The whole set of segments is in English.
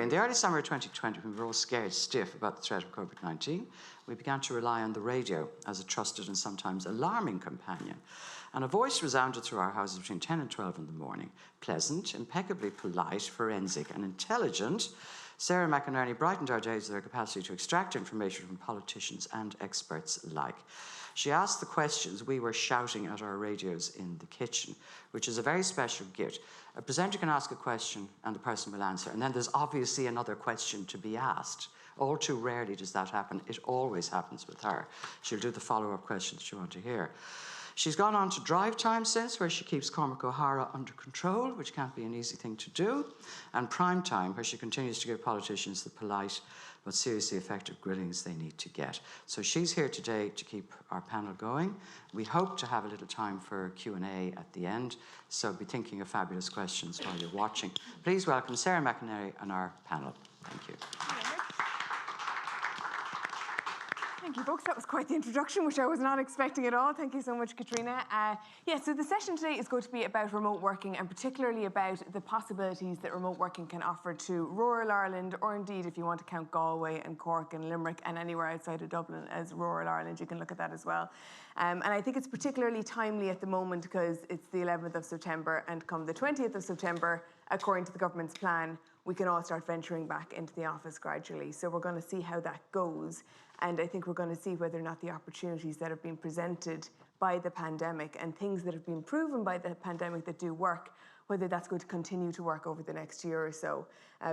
In the early summer of 2020, when we were all scared stiff about the threat of COVID-19, we began to rely on the radio as a trusted and sometimes alarming companion. And a voice resounded through our houses between 10 and 12 in the morning. Pleasant, impeccably polite, forensic and intelligent, Sarah McInerney brightened our days with her capacity to extract information from politicians and experts alike. She asked the questions we were shouting at our radios in the kitchen, which is a very special gift. A presenter can ask a question and the person will answer, and then there's obviously another question to be asked. All too rarely does that happen. It always happens with her. She'll do the follow-up questions you want to hear. She's gone on to Drive Time since, where she keeps Cormac O'Hara under control, which can't be an easy thing to do, and Prime Time, where she continues to give politicians the polite but seriously effective grillings they need to get. So she's here today to keep our panel going. We hope to have a little time for Q&A at the end, so be thinking of fabulous questions while you're watching. Please welcome Sarah McInerney and our panel. Thank you. Thank you, folks. That was quite the introduction, which I was not expecting at all. Thank you so much, Katrina. So the session today is going to be about remote working, and particularly about the possibilities that remote working can offer to rural Ireland, or indeed, if you want to count Galway and Cork and Limerick and anywhere outside of Dublin as rural Ireland, you can look at that as well. And I think it's particularly timely at the moment because it's the 11th of September, and come the 20th of September, according to the government's plan, we can all start venturing back into the office gradually. So we're going to see how that goes. And I think we're going to see whether or not the opportunities that have been presented by the pandemic and things that have been proven by the pandemic that do work, whether that's going to continue to work over the next year or so.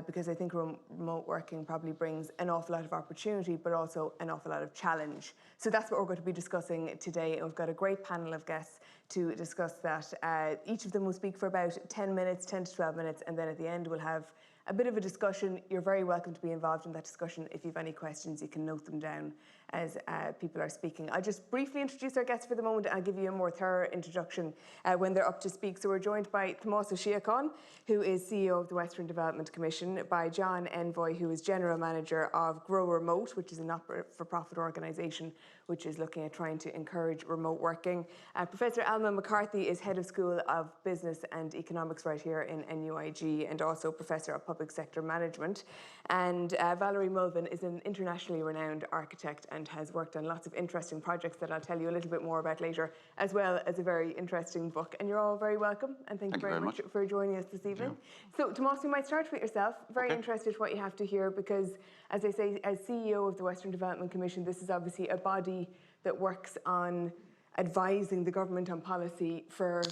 Because I think remote working probably brings an awful lot of opportunity, but also an awful lot of challenge. So that's what we're going to be discussing today. And we've got a great panel of guests to discuss that. Each of them will speak for about 10 minutes, 10 to 12 minutes, and then at the end we'll have a bit of a discussion. You're very welcome to be involved in that discussion. If you have any questions, you can note them down as people are speaking. I'll just briefly introduce our guests for the moment. I'll give you a more thorough introduction when they're up to speak. So we're joined by Tomás O'Siocháin, who is CEO of the Western Development Commission, by John Evoy, who is General Manager of Grow Remote, which is a not-for-profit organisation which is looking at trying to encourage remote working. Professor Alma McCarthy is Head of School of Business and Economics right here in NUIG, and also Professor of Public Sector Management. And Valerie Mulvin is an internationally renowned architect and has worked on lots of interesting projects that I'll tell you a little bit more about later, as well as a very interesting book. And you're all very welcome, and thank you very much for joining us this evening. So, Tomás, we might start with yourself. Very interested what you have to hear, because, as I say, as CEO of the Western Development Commission, this is obviously a body that works on advising the government on policy for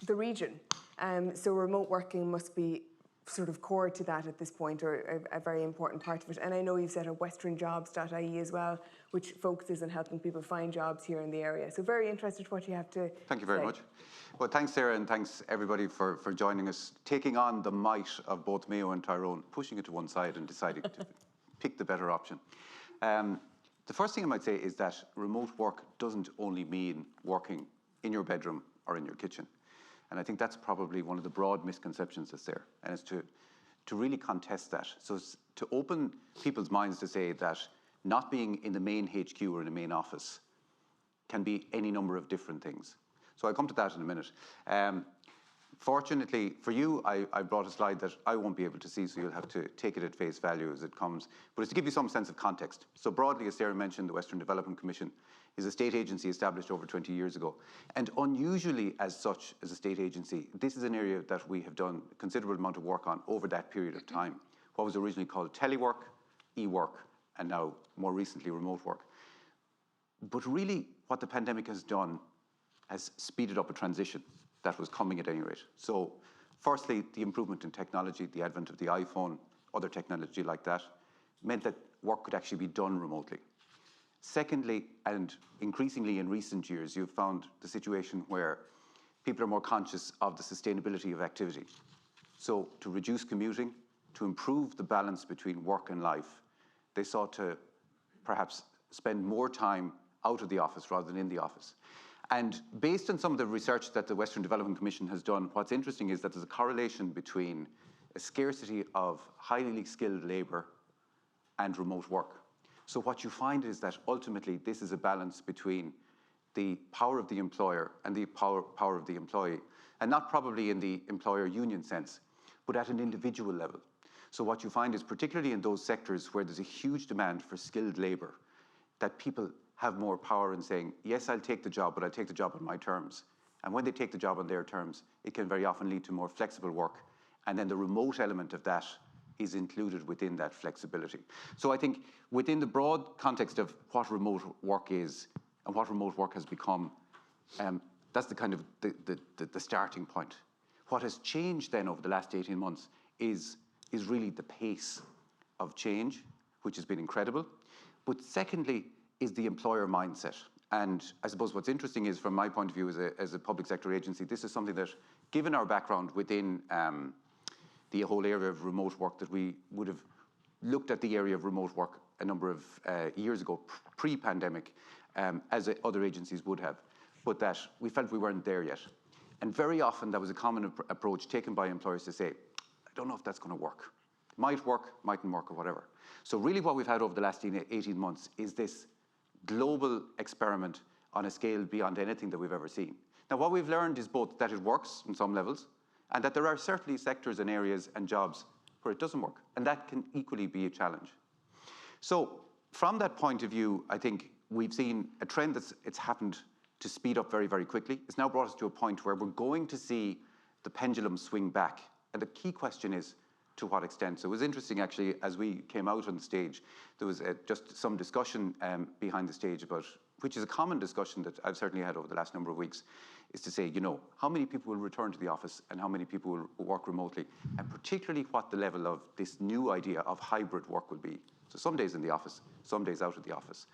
the region. So remote working must be sort of core to that at this point, or a very important part of it. And I know you've set up westernjobs.ie as well, which focuses on helping people find jobs here in the area. So very interested what you have to Thank you very much. Well, thanks, Sarah, and thanks everybody for joining us, taking on the might of both Mayo and Tyrone, pushing it to one side and deciding to pick the better option. The first thing I might say is that remote work doesn't only mean working in your bedroom or in your kitchen. And I think that's probably one of the broad misconceptions that's there. And it's to really contest that. So it's to open people's minds to say that not being in the main HQ or in the main office can be any number of different things. So I'll come to that in a minute. Fortunately for you, I brought a slide that I won't be able to see, so you'll have to take it at face value as it comes. But it's to give you some sense of context. So broadly, as Sarah mentioned, the Western Development Commission is a state agency established over 20 years ago. And unusually as such, as a state agency, this is an area that we have done a considerable amount of work on over that period of time. What was originally called telework, e-work, and now more recently remote work. But really what the pandemic has done has speeded up a transition that was coming at any rate. So firstly, the improvement in technology, the advent of the iPhone, other technology like that, meant that work could actually be done remotely. Secondly, and increasingly in recent years, you've found the situation where people are more conscious of the sustainability of activity. So to reduce commuting, to improve the balance between work and life, they sought to perhaps spend more time out of the office rather than in the office. And based on some of the research that the Western Development Commission has done, what's interesting is that there's a correlation between a scarcity of highly skilled labour and remote work. So what you find is that ultimately this is a balance between the power of the employer and the power of the employee, and not probably in the employer union sense, but at an individual level. So what you find is, particularly in those sectors where there's a huge demand for skilled labour, that people have more power in saying, yes, I'll take the job, but I'll take the job on my terms. And when they take the job on their terms, it can very often lead to more flexible work. And then the remote element of that is included within that flexibility. So I think within the broad context of what remote work is and what remote work has become, that's the kind of the starting point. What has changed then over the last 18 months is really the pace of change, which has been incredible. But secondly, is the employer mindset. And I suppose what's interesting is, from my point of view as a public sector agency, this is something that, given our background within the whole area of remote work, that we would have looked at the area of remote work a number of years ago, pre-pandemic, as other agencies would have, but that we felt we weren't there yet. And very often that was a common approach taken by employers to say, I don't know if that's going to work. Might work, mightn't work, or whatever. So really what we've had over the last 18 months is this global experiment on a scale beyond anything that we've ever seen. Now, what we've learned is both that it works on some levels, and that there are certainly sectors and areas and jobs where it doesn't work, and that can equally be a challenge. So from that point of view, I think we've seen a trend it's happened to speed up very, very quickly. It's now brought us to a point where we're going to see the pendulum swing back, and the key question is, to what extent? So it was interesting, actually, as we came out on stage, there was just some discussion behind the stage about, which is a common discussion that I've certainly had over the last number of weeks, is to say, you know, how many people will return to the office and how many people will work remotely, and particularly what the level of this new idea of hybrid work will be. So some days in the office, some days out of the office.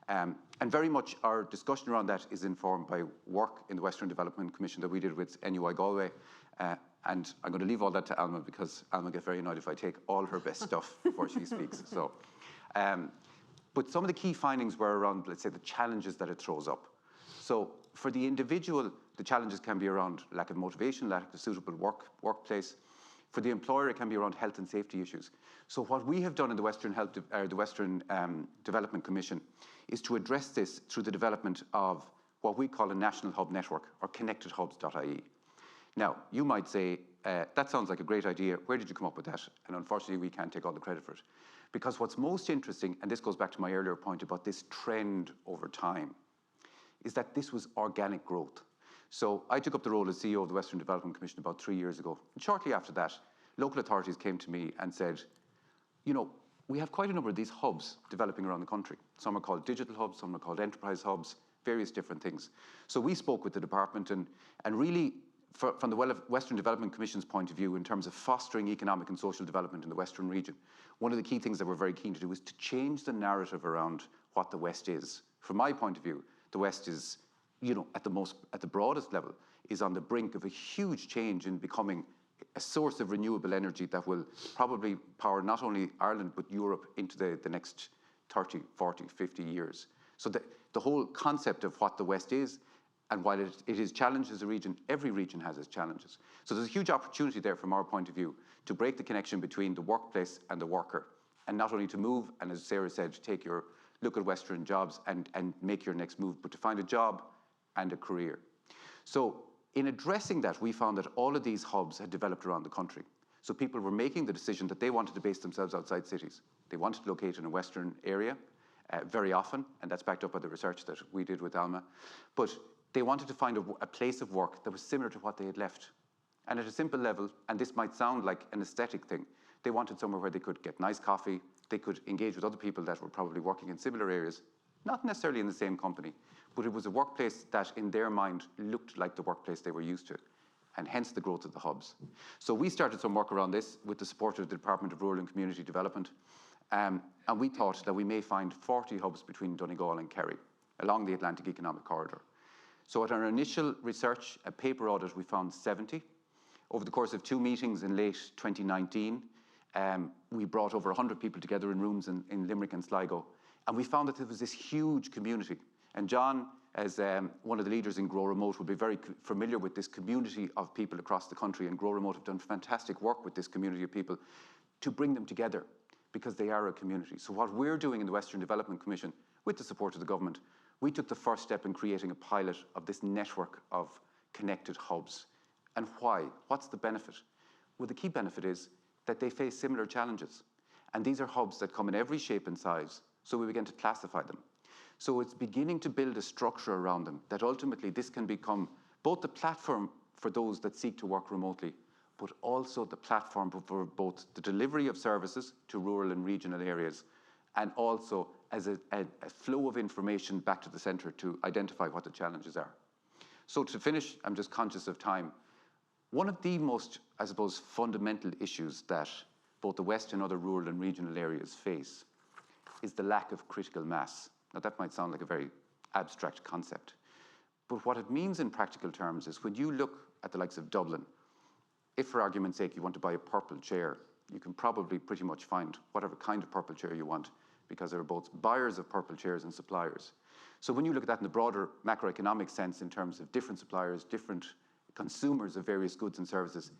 And very much our discussion around that is informed by work in the Western Development Commission that we did with NUI Galway. And I'm going to leave all that to Alma, because Alma gets very annoyed if I take all her best stuff before she speaks. So, but some of the key findings were around, let's say, the challenges that it throws up. So for the individual, the challenges can be around lack of motivation, lack of suitable workplace. For the employer, it can be around health and safety issues. So what we have done in the Western Development Commission is to address this through the development of what we call a national hub network, or connectedhubs.ie. Now, you might say, that sounds like a great idea. Where did you come up with that? And unfortunately, we can't take all the credit for it. Because what's most interesting, and this goes back to my earlier point about this trend over time, is that this was organic growth. So I took up the role as CEO of the Western Development Commission about 3 years ago. And shortly after that, local authorities came to me and said, you know, we have quite a number of these hubs developing around the country. Some are called digital hubs, some are called enterprise hubs, various different things. So we spoke with the department and really, from the Western Development Commission's point of view, in terms of fostering economic and social development in the Western region, one of the key things that we're very keen to do is to change the narrative around what the West is. From my point of view, the West is, you know, at the broadest level, is on the brink of a huge change in becoming a source of renewable energy that will probably power not only Ireland, but Europe into the next 30, 40, 50 years. So the whole concept of what the West is, and while it is challenged as a region, every region has its challenges. So there's a huge opportunity there from our point of view to break the connection between the workplace and the worker, and not only to move, and as Sarah said, to take your look at Western jobs and make your next move, but to find a job and a career. So in addressing that, we found that all of these hubs had developed around the country. So people were making the decision that they wanted to base themselves outside cities. They wanted to locate in a Western area very often, and that's backed up by the research that we did with Alma. But they wanted to find a place of work that was similar to what they had left. And at a simple level, and this might sound like an aesthetic thing, they wanted somewhere where they could get nice coffee, they could engage with other people that were probably working in similar areas, not necessarily in the same company, but it was a workplace that in their mind looked like the workplace they were used to, and hence the growth of the hubs. So we started some work around this with the support of the Department of Rural and Community Development, and we thought that we may find 40 hubs between Donegal and Kerry along the Atlantic Economic Corridor. So at our initial research, a paper audit, we found 70. Over the course of 2 meetings in late 2019, we brought over 100 people together in rooms in Limerick and Sligo, and we found that there was this huge community. And John, as one of the leaders in Grow Remote, will be very familiar with this community of people across the country, and Grow Remote have done fantastic work with this community of people to bring them together, because they are a community. So what we're doing in the Western Development Commission, with the support of the government, we took the first step in creating a pilot of this network of connected hubs. And why? What's the benefit? Well, the key benefit is that they face similar challenges. And these are hubs that come in every shape and size, so we begin to classify them. So it's beginning to build a structure around them that ultimately this can become both the platform for those that seek to work remotely, but also the platform for both the delivery of services to rural and regional areas, and also as a flow of information back to the centre to identify what the challenges are. So to finish, I'm just conscious of time. One of the most, I suppose, fundamental issues that both the West and other rural and regional areas face is the lack of critical mass. Now that might sound like a very abstract concept, but what it means in practical terms is when you look at the likes of Dublin, if for argument's sake you want to buy a purple chair, you can probably pretty much find whatever kind of purple chair you want, because there are both buyers of purple chairs and suppliers. So when you look at that in the broader macroeconomic sense in terms of different suppliers, different consumers of various goods and services,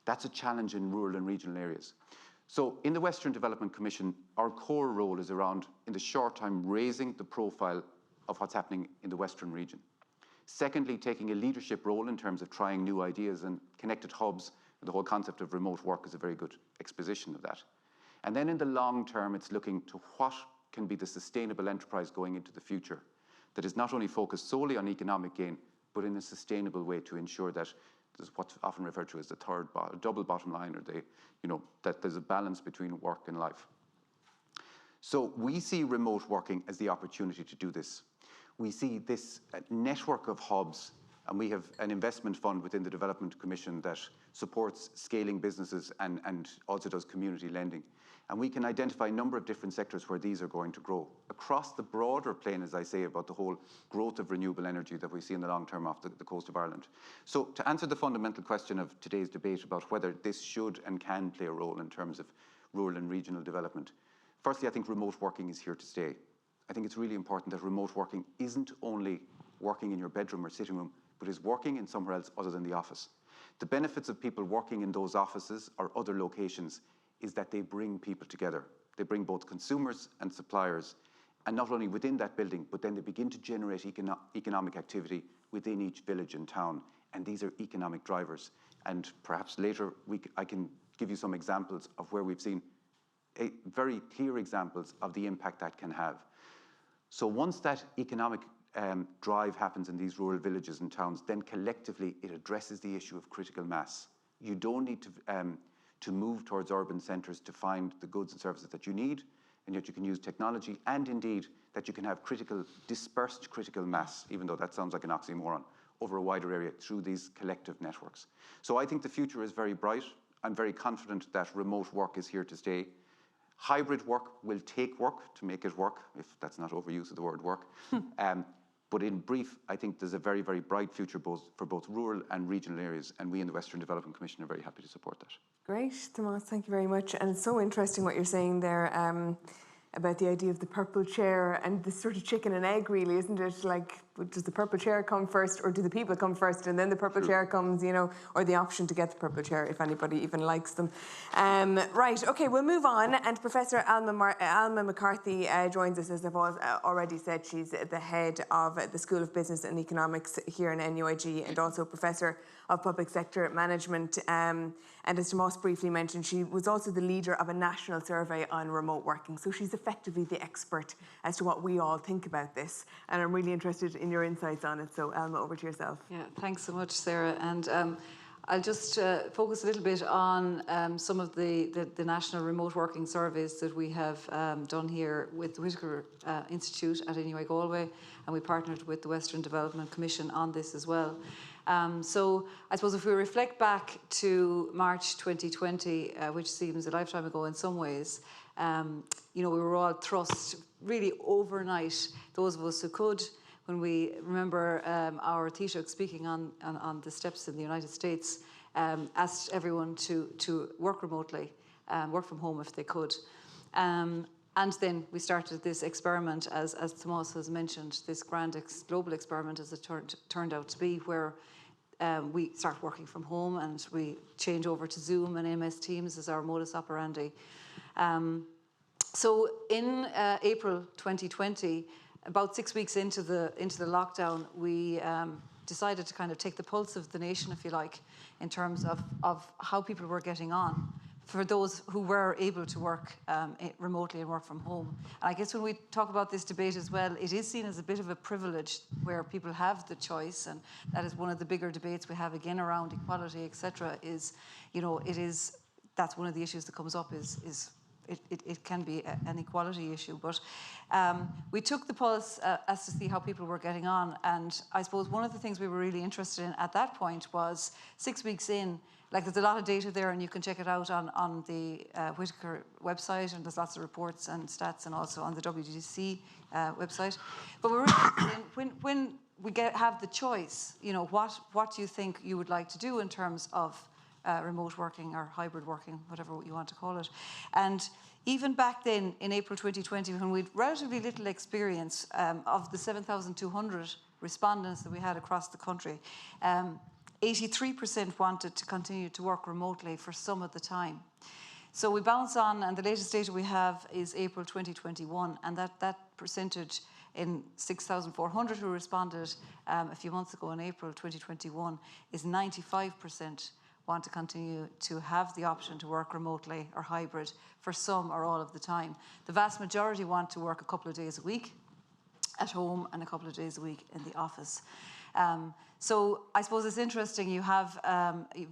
that's a challenge in rural and regional areas. So in the Western Development Commission, our core role is around, in the short time, raising the profile of what's happening in the Western region. Secondly, taking a leadership role in terms of trying new ideas and connected hubs. The whole concept of remote work is a very good exposition of that. And then in the long term, it's looking to what can be the sustainable enterprise going into the future that is not only focused solely on economic gain, but in a sustainable way to ensure that there's what's often referred to as the double bottom line, or that there's a balance between work and life. So we see remote working as the opportunity to do this. We see this network of hubs, and we have an investment fund within the Development Commission that supports scaling businesses and also does community lending. And we can identify a number of different sectors where these are going to grow across the broader plane, as I say, about the whole growth of renewable energy that we see in the long term off the coast of Ireland. So to answer the fundamental question of today's debate about whether this should and can play a role in terms of rural and regional development, firstly, I think remote working is here to stay. I think it's really important that remote working isn't only working in your bedroom or sitting room, but is working in somewhere else other than the office. The benefits of people working in those offices or other locations is that they bring people together. They bring both consumers and suppliers, and not only within that building, but then they begin to generate economic activity within each village and town, and these are economic drivers. And perhaps later I can give you some examples of where we've seen very clear examples of the impact that can have. So once that economic drive happens in these rural villages and towns, then collectively it addresses the issue of critical mass. You don't need to move towards urban centres to find the goods and services that you need, and yet you can use technology, and indeed that you can have dispersed critical mass, even though that sounds like an oxymoron, over a wider area through these collective networks. So I think the future is very bright. I'm very confident that remote work is here to stay. Hybrid work will take work to make it work, if that's not overuse of the word work. But in brief, I think there's a very, very bright future for both rural and regional areas, and we in the Western Development Commission are very happy to support that. Great, Tomás, thank you very much. And it's so interesting what you're saying there about the idea of the purple chair and this sort of chicken and egg, really, isn't it? Like, does the purple chair come first, or do the people come first and then the purple chair comes, or the option to get the purple chair if anybody even likes them. Right, okay, we'll move on. And Professor Alma McCarthy joins us, as I've already said. She's the head of the School of Business and Economics here in NUIG, and also Professor of Public Sector Management. And as Tomás briefly mentioned, she was also the leader of a national survey on remote working. So she's effectively the expert as to what we all think about this. And I'm really interested in your insights on it. So Alma, over to yourself. Yeah, thanks so much, Sarah. And I'll just focus a little bit on some of the national remote working surveys that we have done here with the Whitaker Institute at NUI Galway, and we partnered with the Western Development Commission on this as well. So I suppose if we reflect back to March 2020, which seems a lifetime ago in some ways, we were all thrust really overnight, those of us who could, when we remember our Taoiseach speaking on the steps in the United States, asked everyone to work remotely, work from home if they could. And then we started this experiment, as Tomás has mentioned, this grand global experiment, as it turned out to be, where we start working from home and we change over to Zoom and MS Teams as our modus operandi. So in April 2020, about 6 weeks into the lockdown, we decided to kind of take the pulse of the nation, if you like, in terms of how people were getting on for those who were able to work remotely and work from home. And I guess when we talk about this debate as well, it is seen as a bit of a privilege where people have the choice, and that is one of the bigger debates we have again around equality, etc. Is, you know, that's one of the issues that comes up is it can be an equality issue. But we took the pulse as to see how people were getting on, and I suppose one of the things we were really interested in at that point was 6 weeks in. Like, there's a lot of data there, and you can check it out on the Whitaker website, and there's lots of reports and stats, and also on the WDC website. But we're interested in when we have the choice, you know, what do you think you would like to do in terms of remote working or hybrid working, whatever you want to call it. And even back then, in April 2020, when we had relatively little experience of the 7,200 respondents that we had across the country, 83% wanted to continue to work remotely for some of the time. So we bounce on, and the latest data we have is April 2021, and that percentage in 6,400 who responded a few months ago in April 2021 is 95% want to continue to have the option to work remotely or hybrid for some or all of the time. The vast majority want to work a couple of days a week at home and a couple of days a week in the office. So I suppose it's interesting, you have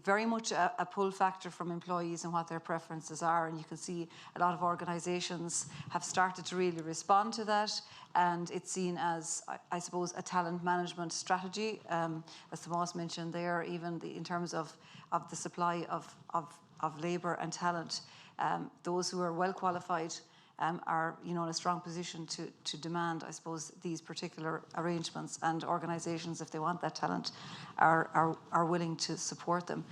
very much a pull factor from employees and what their preferences are, and you can see a lot of organisations have started to really respond to that, and it's seen as, I suppose, a talent management strategy, as Tomás mentioned there, even in terms of the supply of labour and talent. Those who are well qualified are, you know, in a strong position to demand, I suppose, these particular arrangements, and organisations, if they want that talent, are willing to support them.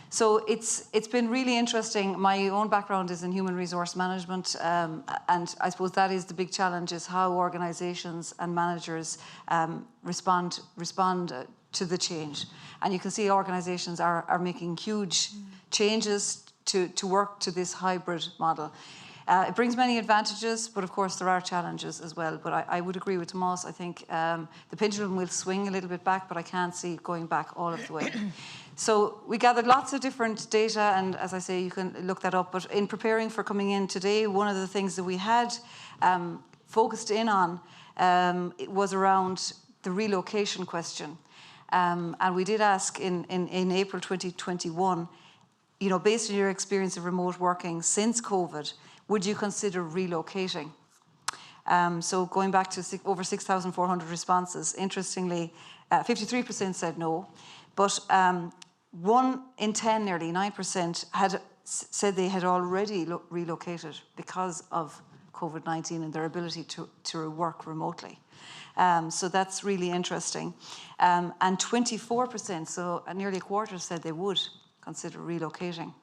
So it's been really interesting. My own background is in human resource management, and I suppose that is the big challenge, is how organisations and managers respond to the change. And you can see organisations are making huge changes to work to this hybrid model. It brings many advantages, but of course there are challenges as well. But I would agree with Tomás. I think the pendulum will swing a little bit back, but I can't see it going back all of the way. So we gathered lots of different data, and as I say, you can look that up. But in preparing for coming in today, one of the things that we had focused in on it was around the relocation question. And we did ask in April 2021, you know, based on your experience of remote working since COVID, would you consider relocating? So going back to over 6,400 responses, interestingly, 53% said no, but 1 in 10, nearly 9%, had said they had already relocated because of COVID-19 and their ability to work remotely. So that's really interesting. And 24%, so nearly a quarter, said they would consider relocating.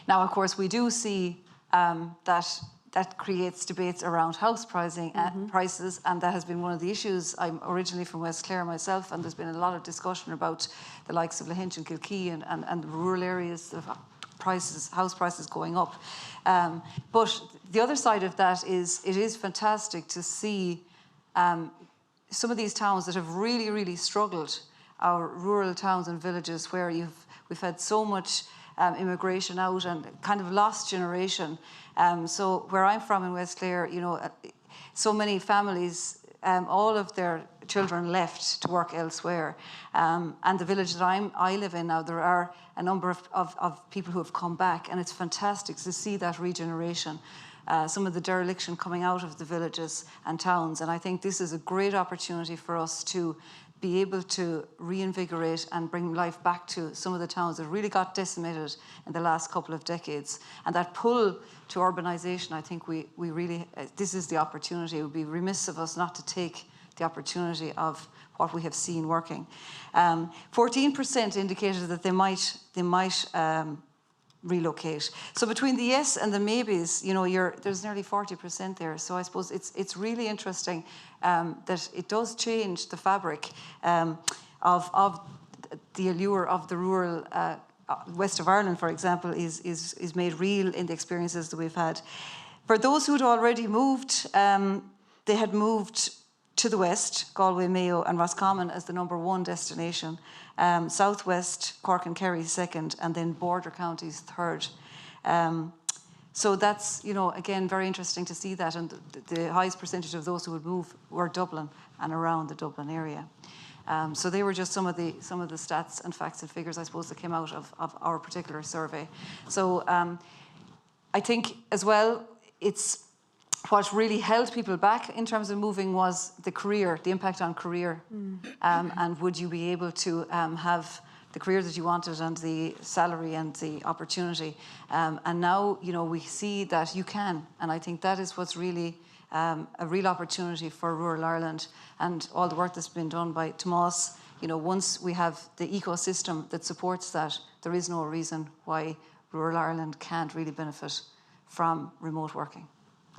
Now, of course, we do see that creates debates around house pricing, prices, and that has been one of the issues. I'm originally from West Clare myself, and there's been a lot of discussion about the likes of Lahinch and Kilkee and the rural areas, the prices, house prices going up. But the other side of that is it is fantastic to see some of these towns that have really, really struggled, our rural towns and villages where we've had so much immigration out and kind of lost generation. So where I'm from in West Clare, you know, so many families, all of their children left to work elsewhere. And the village that I live in now, there are a number of people who have come back, and it's fantastic to see that regeneration. Some of the dereliction coming out of the villages and towns. And I think this is a great opportunity for us to be able to reinvigorate and bring life back to some of the towns that really got decimated in the last couple of decades. And that pull to urbanisation, I think we really, this is the opportunity. It would be remiss of us not to take the opportunity of what we have seen working. 14% indicated that they might relocate. So between the yes and the maybes, you know, there's nearly 40% there. So I suppose it's really interesting that it does change the fabric of the allure of the rural west of Ireland, for example, is made real in the experiences that we've had. For those who had already moved, they had moved To the west, Galway, Mayo and Roscommon as the #1 destination. Southwest, Cork and Kerry second, and then border counties third. So that's, again, very interesting to see that. And the highest percentage of those who would move were Dublin and around the Dublin area. So they were just some of the stats and facts and figures, I suppose, that came out of our particular survey. So I think as well, what really held people back in terms of moving was the impact on career. And would you be able to have the career that you wanted and the salary and the opportunity? And now, we see that you can. And I think that is what's really a real opportunity for rural Ireland, and all the work that's been done by Tomás. Once we have the ecosystem that supports that, there is no reason why rural Ireland can't really benefit from remote working.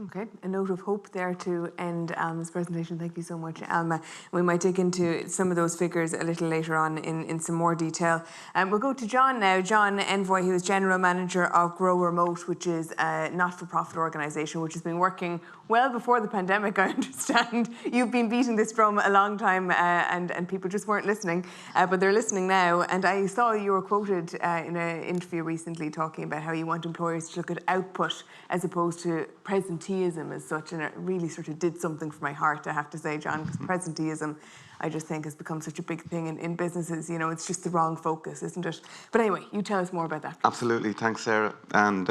Okay, a note of hope there to end Alma's presentation. Thank you so much, Alma. We might dig into some of those figures a little later on in some more detail. We'll go to John now. John Evoy, who is General Manager of Grow Remote, which is a not-for-profit organisation which has been working well before the pandemic, I understand. You've been beating this drum a long time and people just weren't listening, but they're listening now. And I saw you were quoted in an interview recently talking about how you want employers to look at output as opposed to presenteeism as such, and it really sort of did something for my heart, I have to say, John, because presenteeism, I just think, has become such a big thing in businesses. It's just the wrong focus, isn't it? But anyway, you tell us more about that. Absolutely, thanks, Sarah, and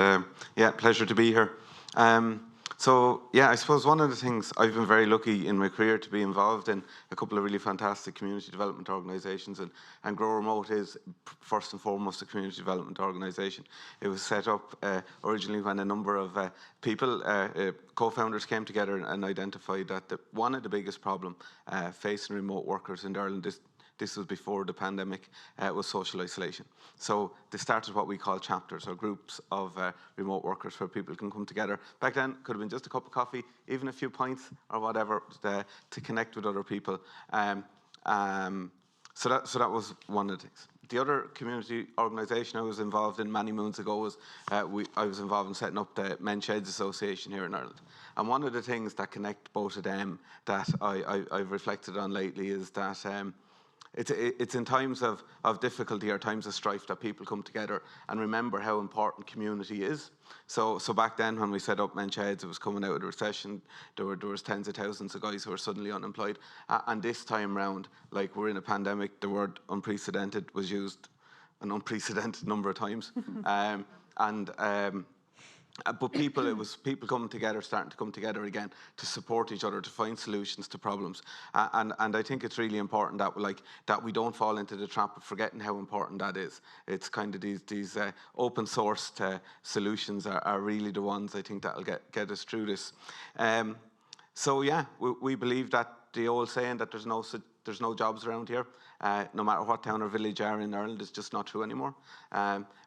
pleasure to be here. I suppose one of the things, I've been very lucky in my career to be involved in a couple of really fantastic community development organisations, and Grow Remote is first and foremost a community development organisation. It was set up originally when a number of people, co-founders, came together and identified that one of the biggest problem facing remote workers in Ireland is, this was before the pandemic, was social isolation. So they started what we call chapters, or groups of remote workers where people can come together. Back then, it could have been just a cup of coffee, even a few pints or whatever, to connect with other people. So that was one of the things. The other community organisation I was involved in many moons ago was, I was involved in setting up the Men's Sheds Association here in Ireland. And one of the things that connect both of them that I've reflected on lately is that it's in times of difficulty or times of strife that people come together and remember how important community is. So back then, when we set up Men's Sheds, it was coming out of the recession. There was tens of thousands of guys who were suddenly unemployed. And this time round, like we're in a pandemic, the word unprecedented was used an unprecedented number of times. But it was people coming together, starting to come together again to support each other, to find solutions to problems. And I think it's really important that we don't fall into the trap of forgetting how important that is. It's kind of these open source solutions are really the ones I think that'll get us through this. We believe that the old saying that there's no jobs around here, no matter what town or village you are in Ireland, is just not true anymore.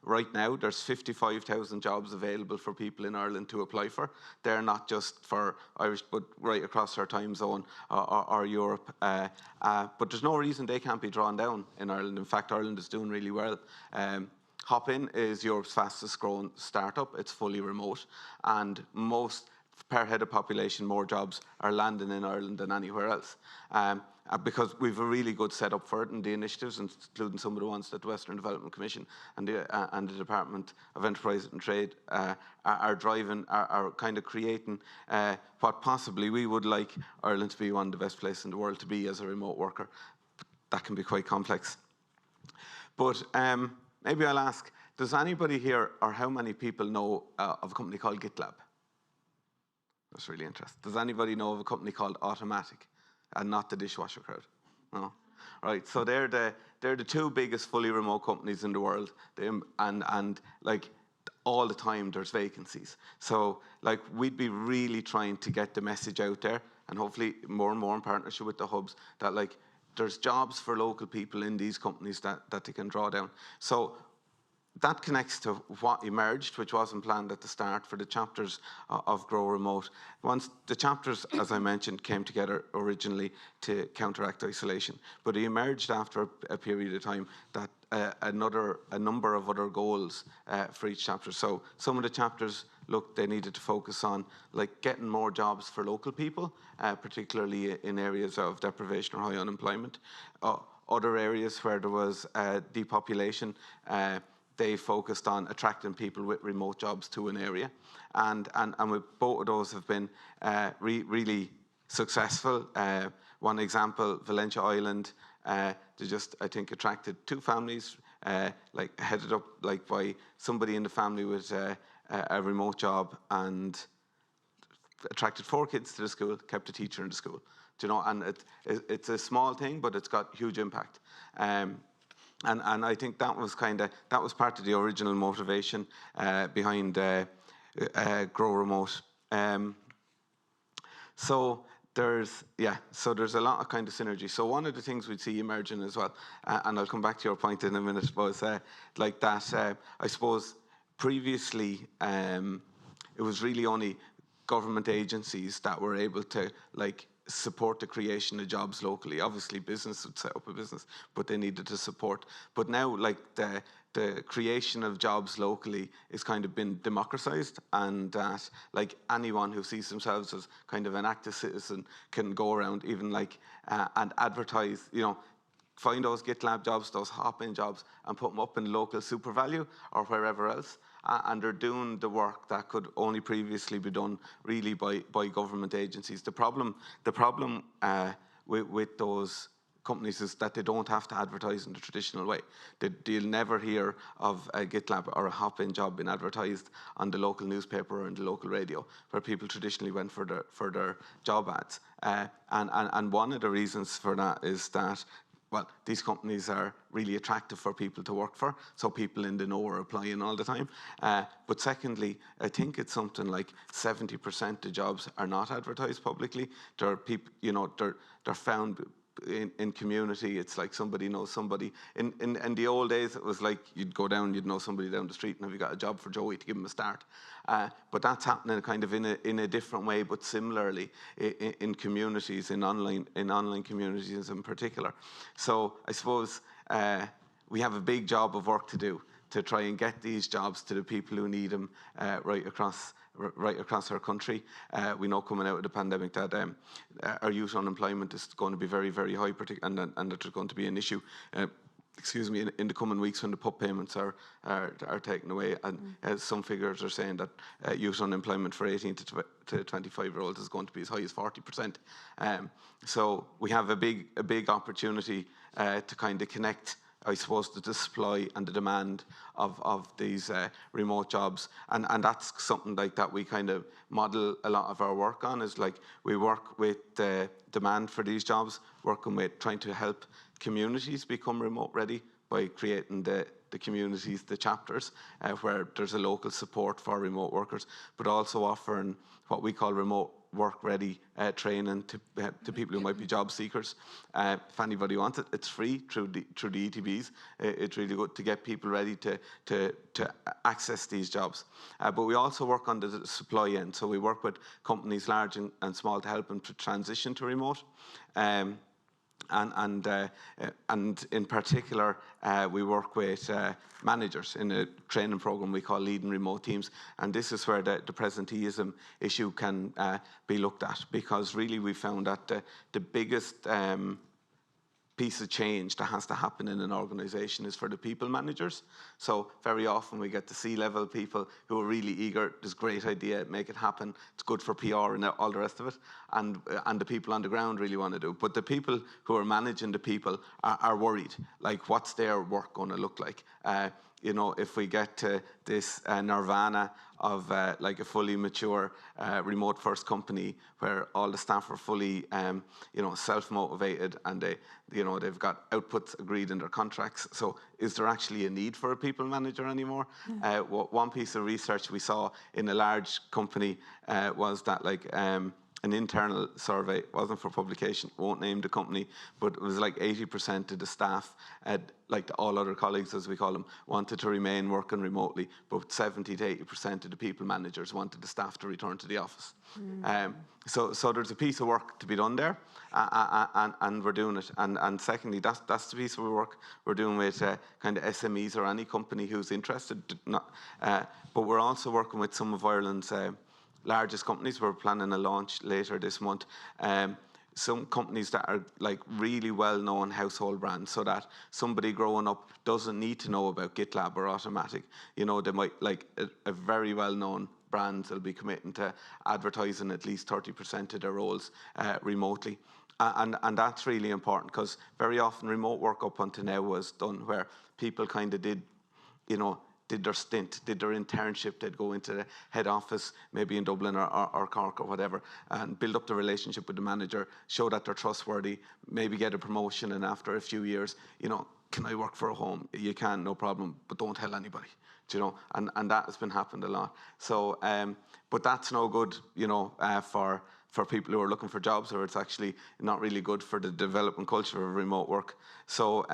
Right now, there's 55,000 jobs available for people in Ireland to apply for. They're not just for Irish, but right across our time zone or Europe. But there's no reason they can't be drawn down in Ireland. In fact, Ireland is doing really well. Hopin is Europe's fastest growing startup. It's fully remote, and most per head of population, more jobs are landing in Ireland than anywhere else. Because we've a really good setup for it, and the initiatives, including some of the ones that the Western Development Commission and the Department of Enterprise and Trade are driving, are kind of creating what possibly we would like Ireland to be one of the best places in the world to be as a remote worker. That can be quite complex. But maybe I'll ask, does anybody here, or how many people know of a company called GitLab? That's really interesting. Does anybody know of a company called Automatic? And not the dishwasher crowd? No? Right, so they're the two biggest fully remote companies in the world. And all the time there's vacancies. So we'd be really trying to get the message out there, and hopefully more and more in partnership with the hubs, that there's jobs for local people in these companies that they can draw down. So that connects to what emerged, which wasn't planned at the start for the chapters of Grow Remote. Once the chapters, as I mentioned, came together originally to counteract isolation, but it emerged after a period of time that a number of other goals for each chapter. So some of the chapters, look, they needed to focus on like getting more jobs for local people, particularly in areas of deprivation or high unemployment. Other areas where there was depopulation, they focused on attracting people with remote jobs to an area. And with both of those have been really successful. One example, Valentia Island, they just, I think, attracted 2 families, like headed up like by somebody in the family with a remote job, and attracted 4 kids to the school, kept a teacher in the school. Do you know, and it's a small thing, but it's got huge impact. And I think that was part of the original motivation behind Grow Remote. So there's a lot of kind of synergy. So one of the things we'd see emerging as well, and I'll come back to your point in a minute, was like that. I suppose previously it was really only government agencies that were able to like support the creation of jobs locally. Obviously, business would set up a business, but they needed to support. But now, like the creation of jobs locally is kind of been democratized, and that like anyone who sees themselves as kind of an active citizen can go around even like and advertise, you know, find those GitLab jobs, those hop-in jobs, and put them up in local super value or wherever else. And they're doing the work that could only previously be done really by government agencies. The problem with those companies is that they don't have to advertise in the traditional way. You'll never hear of a GitLab or a hop-in job being advertised on the local newspaper or in the local radio, where people traditionally went for their job ads. And one of the reasons for that is that, well, these companies are really attractive for people to work for, so people in the know are applying all the time. But secondly, I think it's something like 70% of jobs are not advertised publicly. There are people, you know, they're found in community. It's like somebody knows somebody. In the old days, it was like you'd go down, you'd know somebody down the street, and have you got a job for Joey to give him a start? But that's happening kind of in a different way, but similarly in communities, in online communities in particular. So I suppose we have a big job of work to do to try and get these jobs to the people who need them right across our country. We know coming out of the pandemic that our youth unemployment is going to be very, very high, and that there's going to be an issue. In the coming weeks when the PUP payments are taken away, and some figures are saying that youth unemployment for 18 to 25-year-olds is going to be as high as 40%. So we have a big opportunity to kind of connect, I suppose, the supply and the demand of these remote jobs. And that's something like that we kind of model a lot of our work on, is like we work with the demand for these jobs, working with trying to help communities become remote ready by creating the communities, the chapters, where there's a local support for remote workers, but also offering what we call remote work ready training to people who might be job seekers. If anybody wants it, it's free through the ETBs. It's really good to get people ready to access these jobs. But we also work on the supply end. So we work with companies large and small to help them to transition to remote. And in particular, we work with managers in a training program we call Leading Remote Teams. And this is where the presenteeism issue can be looked at, because really we found that the biggest piece of change that has to happen in an organisation is for the people managers. So very often we get the C-level people who are really eager, this great idea, make it happen, it's good for PR and all the rest of it, and the people on the ground really want to do. But the people who are managing the people are worried, like what's their work going to look like? You know, if we get to this nirvana of like a fully mature remote first company where all the staff are fully self-motivated and they've got outputs agreed in their contracts. So is there actually a need for a people manager anymore? One piece of research we saw in a large company was that an internal survey, wasn't for publication, won't name the company, but it was like 80% of the staff, like all other colleagues as we call them, wanted to remain working remotely, but 70 to 80% of the people managers wanted the staff to return to the office. So there's a piece of work to be done there, and we're doing it. And secondly, that's the piece of work we're doing with kind of SMEs or any company who's interested. But we're also working with some of Ireland's largest companies. We're planning a launch later this month. Some companies that are like really well-known household brands, so that somebody growing up doesn't need to know about GitLab or Automatic. You know, they might, like a very well-known brands will be committing to advertising at least 30% of their roles remotely. And that's really important, because very often remote work up until now was done where people kind of did their stint, did their internship, they'd go into the head office, maybe in Dublin or Cork or whatever, and build up the relationship with the manager, show that they're trustworthy, maybe get a promotion, and after a few years, can I work for a home? You can, no problem, but don't tell anybody, and that has been happened a lot. So, but that's no good, for people who are looking for jobs, or it's actually not really good for the development culture of remote work. So,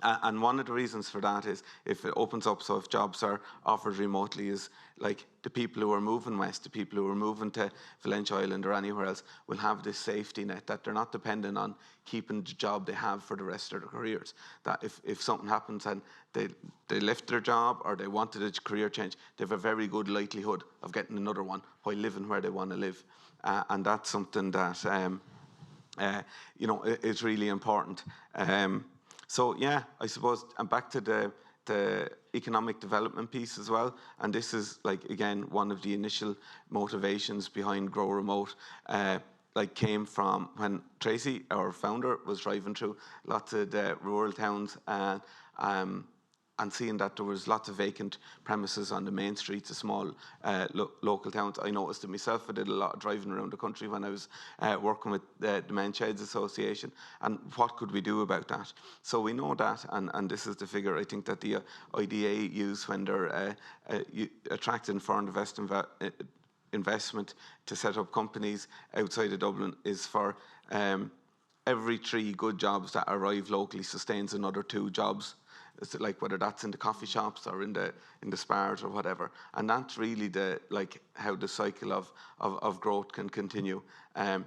and one of the reasons for that is if it opens up, so if jobs are offered remotely, is like the people who are moving west, the people who are moving to Valentia Island or anywhere else will have this safety net that they're not dependent on keeping the job they have for the rest of their careers. That if something happens and they left their job or they wanted a career change, they have a very good likelihood of getting another one while living where they want to live. And that's something that, is really important. So yeah, I suppose, and back to the economic development piece as well, and this is like, again, one of the initial motivations behind Grow Remote, came from when Tracy, our founder, was driving through lots of the rural towns and seeing that there was lots of vacant premises on the main streets of small local towns. I noticed it myself. I did a lot of driving around the country when I was working with the Men's Sheds Association. And what could we do about that? So we know that, and this is the figure I think that the IDA use when they're attracting foreign investment to set up companies outside of Dublin, is for every 3 good jobs that arrive locally sustains another 2 jobs. It's like whether that's in the coffee shops or in the spars or whatever, and that's really how the cycle of growth can continue. And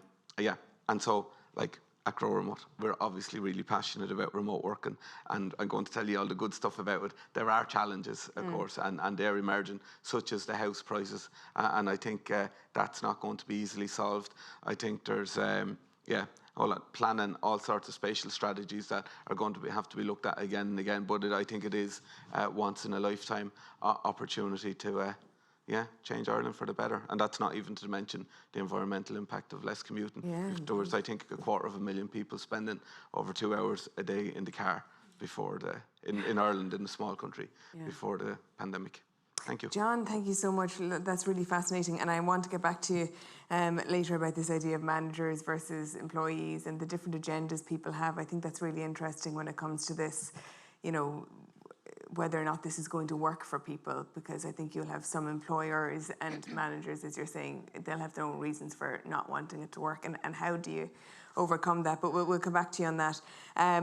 so at Grow Remote, we're obviously really passionate about remote working, and I'm going to tell you all the good stuff about it. There are challenges, of course, and they're emerging, such as the house prices, and I think that's not going to be easily solved. I think there's planning all sorts of spatial strategies that are going to have to be looked at again and again. But I think it is once in a lifetime opportunity to change Ireland for the better. And that's not even to mention the environmental impact of less commuting. Yeah. There was, I think, 250,000 people spending over 2 hours a day in the car before in Ireland, in a small country, before the pandemic. Thank you. John, thank you so much. That's really fascinating. And I want to get back to you later about this idea of managers versus employees and the different agendas people have. I think that's really interesting when it comes to this, whether or not this is going to work for people, because I think you'll have some employers and managers, as you're saying, they'll have their own reasons for not wanting it to work. And how do you overcome that? But we'll come back to you on that.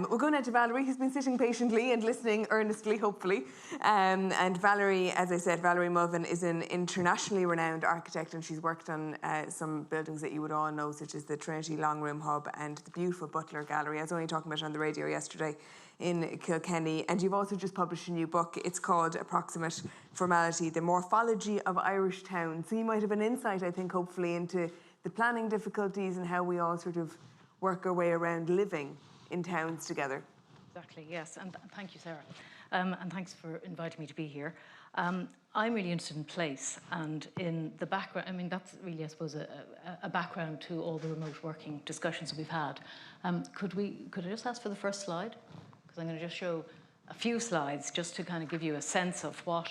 We'll go now to Valerie, who's been sitting patiently and listening earnestly, hopefully. And Valerie, as I said, Valerie Mulvin is an internationally renowned architect, and she's worked on some buildings that you would all know, such as the Trinity Long Room Hub and the beautiful Butler Gallery. I was only talking about it on the radio yesterday in Kilkenny. And you've also just published a new book. It's called Approximate Formality, the Morphology of Irish Towns. So you might have an insight, I think, hopefully, into the planning difficulties and how we all sort of work our way around living in towns together. Exactly, yes. And thank you, Sarah. And thanks for inviting me to be here. I'm really interested in place and in the background. I mean, that's really, I suppose, a background to all the remote working discussions that we've had. Could I just ask for the first slide? Because I'm going to just show a few slides just to kind of give you a sense of what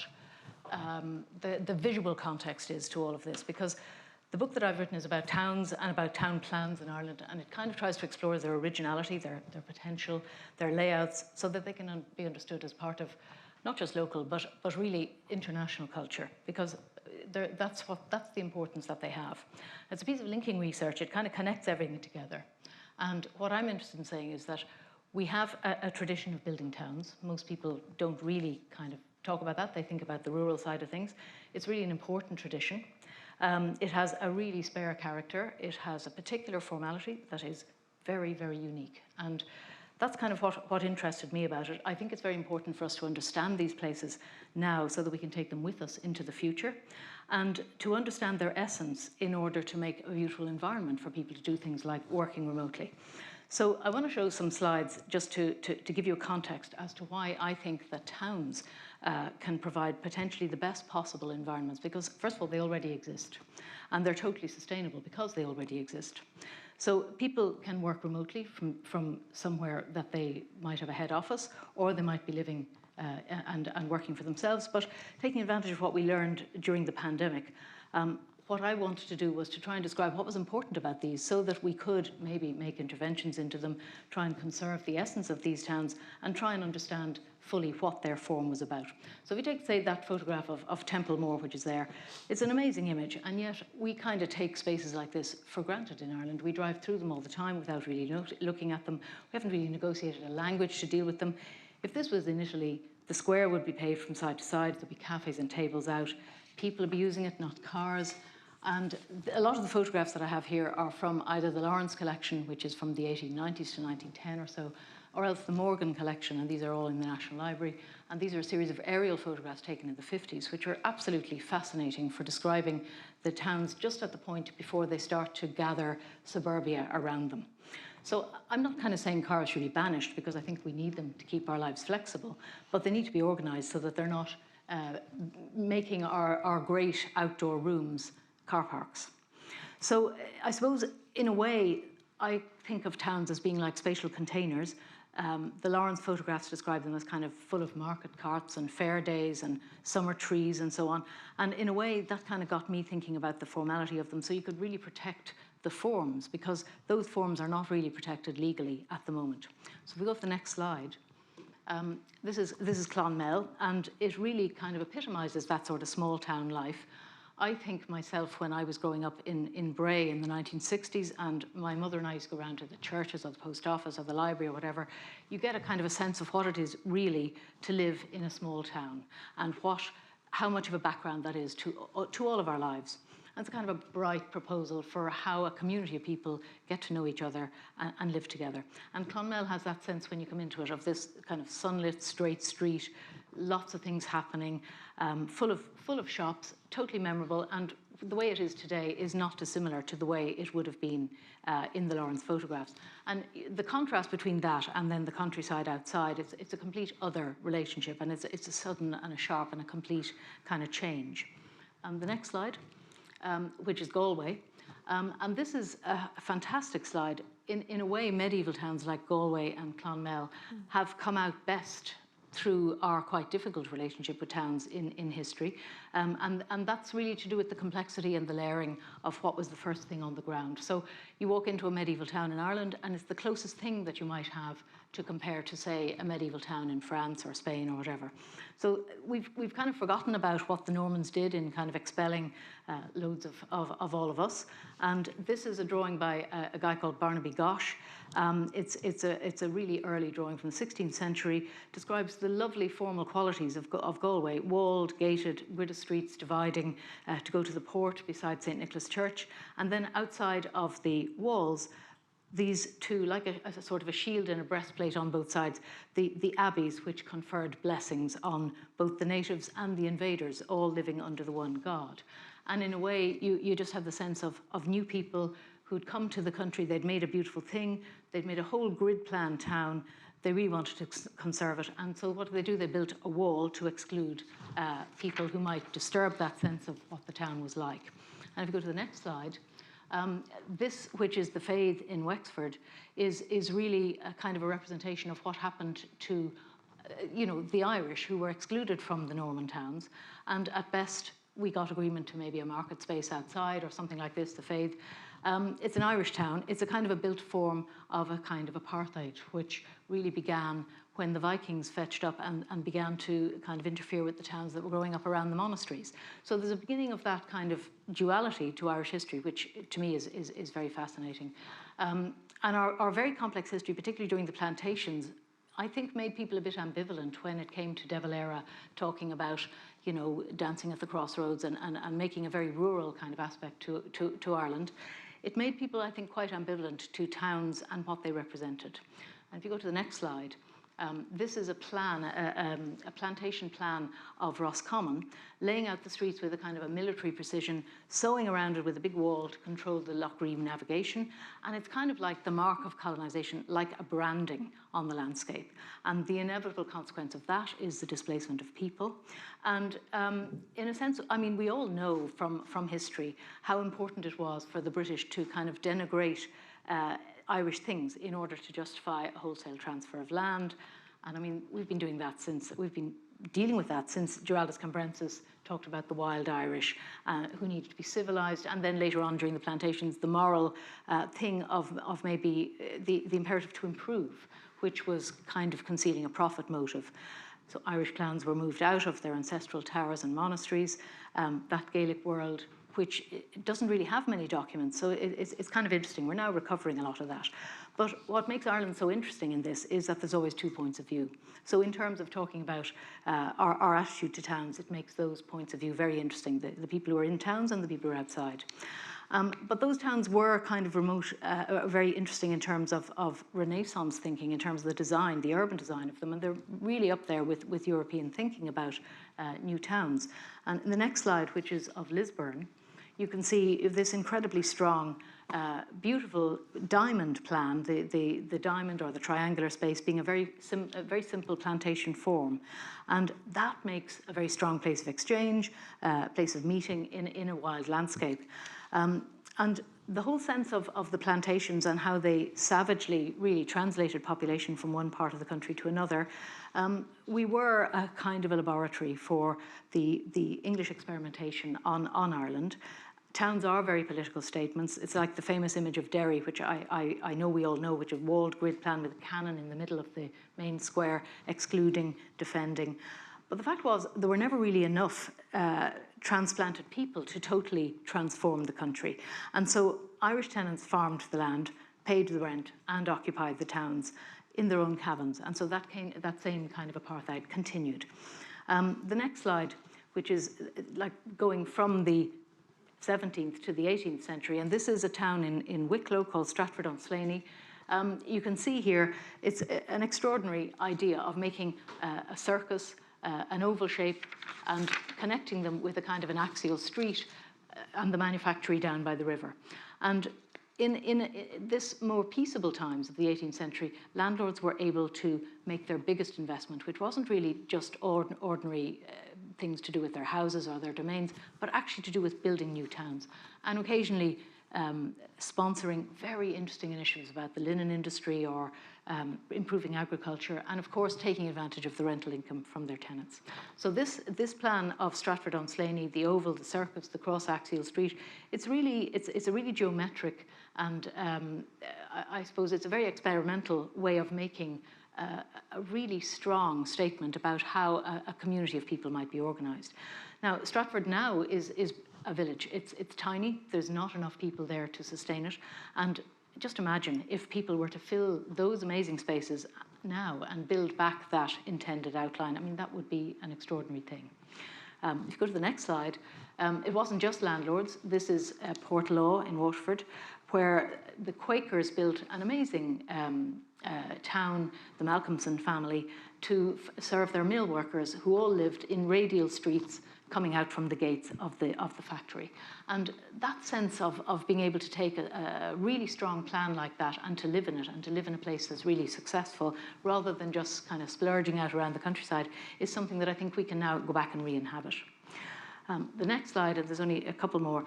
the visual context is to all of this. Because the book that I've written is about towns and about town plans in Ireland, and it kind of tries to explore their originality, their potential, their layouts, so that they can be understood as part of not just local, but really international culture. Because that's the importance that they have. It's a piece of linking research. It kind of connects everything together. And what I'm interested in saying is that we have a tradition of building towns. Most people don't really kind of talk about that. They think about the rural side of things. It's really an important tradition. It has a really spare character. It has a particular formality that is very, very unique. And that's kind of what interested me about it. I think it's very important for us to understand these places now so that we can take them with us into the future and to understand their essence in order to make a beautiful environment for people to do things like working remotely. So I want to show some slides just to give you a context as to why I think that towns can provide potentially the best possible environments, because first of all, they already exist and they're totally sustainable because they already exist. So people can work remotely from somewhere that they might have a head office, or they might be living and working for themselves, but taking advantage of what we learned during the pandemic. What I wanted to do was to try and describe what was important about these so that we could maybe make interventions into them, try and conserve the essence of these towns, and try and understand fully what their form was about. So if you take, say, that photograph of Temple Moor, which is there, it's an amazing image, and yet we kind of take spaces like this for granted in Ireland. We drive through them all the time without really looking at them. We haven't really negotiated a language to deal with them. If this was in Italy, the square would be paved from side to side, there'd be cafes and tables out, people would be using it, not cars. And a lot of the photographs that I have here are from either the Lawrence collection, which is from the 1890s to 1910 or so, or else the Morgan collection, and these are all in the National Library. And these are a series of aerial photographs taken in the 50s, which are absolutely fascinating for describing the towns just at the point before they start to gather suburbia around them. So I'm not kind of saying cars should be banished, because I think we need them to keep our lives flexible, but they need to be organised so that they're not making our great outdoor rooms car parks. So I suppose, in a way, I think of towns as being like spatial containers. The Lawrence photographs describe them as kind of full of market carts and fair days and summer trees and so on. And in a way, that kind of got me thinking about the formality of them, so you could really protect the forms, because those forms are not really protected legally at the moment. So if we go to the next slide. This is Clonmel, and it really kind of epitomizes that sort of small town life. I think myself, when I was growing up in Bray in the 1960s, and my mother and I used to go around to the churches or the post office or the library or whatever, you get a kind of a sense of what it is really to live in a small town, and how much of a background that is to all of our lives. And it's kind of a bright proposal for how a community of people get to know each other and live together. And Clonmel has that sense when you come into it of this kind of sunlit, straight street, lots of things happening, full of shops, totally memorable, and the way it is today is not dissimilar to the way it would have been in the Lawrence photographs. And the contrast between that and then the countryside outside, it's a complete other relationship, and it's a sudden and a sharp and a complete kind of change. The next slide, which is Galway. And this is a fantastic slide. In a way, medieval towns like Galway and Clonmel have come out best through our quite difficult relationship with towns in history. And that's really to do with the complexity and the layering of what was the first thing on the ground. So you walk into a medieval town in Ireland, and it's the closest thing that you might have to compare to, say, a medieval town in France or Spain or whatever. So we've kind of forgotten about what the Normans did in kind of expelling loads of all of us. And this is a drawing by a guy called Barnaby Gosh. It's a really early drawing from the 16th century, describes the lovely formal qualities of Galway, walled, gated, with the streets dividing to go to the port beside St. Nicholas Church. And then outside of the walls, these two, like a sort of a shield and a breastplate on both sides, the abbeys, which conferred blessings on both the natives and the invaders, all living under the one God. And in a way, you just have the sense of new people who'd come to the country, they'd made a beautiful thing, they'd made a whole grid plan town, they really wanted to conserve it. And so what do? They built a wall to exclude people who might disturb that sense of what the town was like. And if you go to the next slide, this, which is the Faith in Wexford, is really a kind of a representation of what happened to, the Irish who were excluded from the Norman towns, and at best we got agreement to maybe a market space outside or something like this, the Faith. It's an Irish town. It's a kind of a built form of a kind of apartheid, which really began when the Vikings fetched up and began to kind of interfere with the towns that were growing up around the monasteries. So there's a beginning of that kind of duality to Irish history, which to me is very fascinating. And our very complex history, particularly during the plantations, I think made people a bit ambivalent when it came to De Valera talking about, you know, dancing at the crossroads and making a very rural kind of aspect to Ireland. It made people, I think, quite ambivalent to towns and what they represented. And if you go to the next slide, this is a plan, a plantation plan of Roscommon, laying out the streets with a kind of a military precision, sewing around it with a big wall to control the Lough Reeve navigation. And it's kind of like the mark of colonisation, like a branding on the landscape. And the inevitable consequence of that is the displacement of people. And in a sense, I mean, we all know from history how important it was for the British to kind of denigrate Irish things in order to justify a wholesale transfer of land. And I mean, we've been dealing with that since Giraldus Cambrensis talked about the wild Irish who needed to be civilized. And then later on during the plantations, the moral thing of maybe the imperative to improve, which was kind of concealing a profit motive. So Irish clans were moved out of their ancestral towers and monasteries. That Gaelic world, which doesn't really have many documents. So it's kind of interesting. We're now recovering a lot of that. But what makes Ireland so interesting in this is that there's always two points of view. So in terms of talking about our attitude to towns, it makes those points of view very interesting, the people who are in towns and the people who are outside. But those towns were kind of remote, very interesting in terms of Renaissance thinking, in terms of the design, the urban design of them, and they're really up there with European thinking about new towns. And in the next slide, which is of Lisburn, you can see this incredibly strong, beautiful diamond plan, the diamond or the triangular space being a very simple plantation form. And that makes a very strong place of exchange, place of meeting in a wild landscape. And the whole sense of the plantations and how they savagely really translated population from one part of the country to another, we were a kind of a laboratory for the English experimentation on Ireland. Towns are very political statements. It's like the famous image of Derry, which I know we all know, which is a walled grid plan with a cannon in the middle of the main square, excluding, defending. But the fact was, there were never really enough transplanted people to totally transform the country. And so Irish tenants farmed the land, paid the rent, and occupied the towns in their own cabins. And so that same kind of apartheid continued. The next slide, which is like going from the 17th to the 18th century, and this is a town in Wicklow called Stratford-on-Slaney. You can see here, it's an extraordinary idea of making a circus, an oval shape, and connecting them with a kind of an axial street and the manufactory down by the river. And in this more peaceable times of the 18th century, landlords were able to make their biggest investment, which wasn't really just ordinary things to do with their houses or their domains, but actually to do with building new towns. And occasionally sponsoring very interesting initiatives about the linen industry or improving agriculture, and of course taking advantage of the rental income from their tenants. So this plan of Stratford-on-Slaney, the oval, the circus, the cross-axial street, it's a really geometric and I suppose it's a very experimental way of making a really strong statement about how a community of people might be organised. Now, Stratford now is a village. It's tiny. There's not enough people there to sustain it. And just imagine if people were to fill those amazing spaces now and build back that intended outline. I mean, that would be an extraordinary thing. If you go to the next slide, it wasn't just landlords. This is Portlaw in Waterford, where the Quakers built an amazing town, the Malcolmson family, to serve their mill workers who all lived in radial streets coming out from the gates of the factory. And that sense of being able to take a really strong plan like that and to live in it, and to live in a place that's really successful, rather than just kind of splurging out around the countryside, is something that I think we can now go back and re-inhabit. The next slide, and there's only a couple more,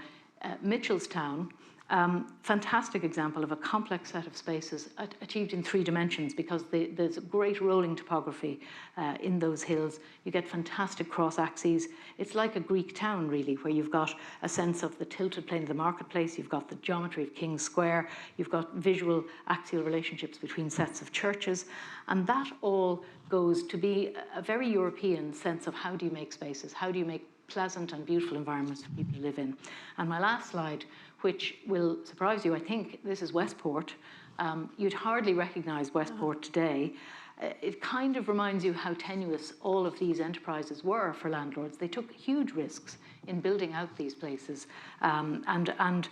Mitchelstown. Fantastic example of a complex set of spaces achieved in 3 dimensions, because there's a great rolling topography in those hills. You get fantastic cross axes. It's like a Greek town, really, where you've got a sense of the tilted plane of the marketplace, you've got the geometry of King's Square, you've got visual axial relationships between sets of churches, and that all goes to be a very European sense of how do you make spaces, how do you make pleasant and beautiful environments for people to live in. And my last slide, which will surprise you, I think this is Westport. You'd hardly recognise Westport today. It kind of reminds you how tenuous all of these enterprises were for landlords. They took huge risks in building out these places. And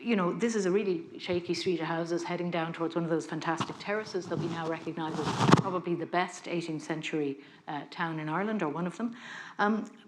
you know, this is a really shaky street of houses heading down towards one of those fantastic terraces that we now recognise as probably the best 18th century town in Ireland, or one of them.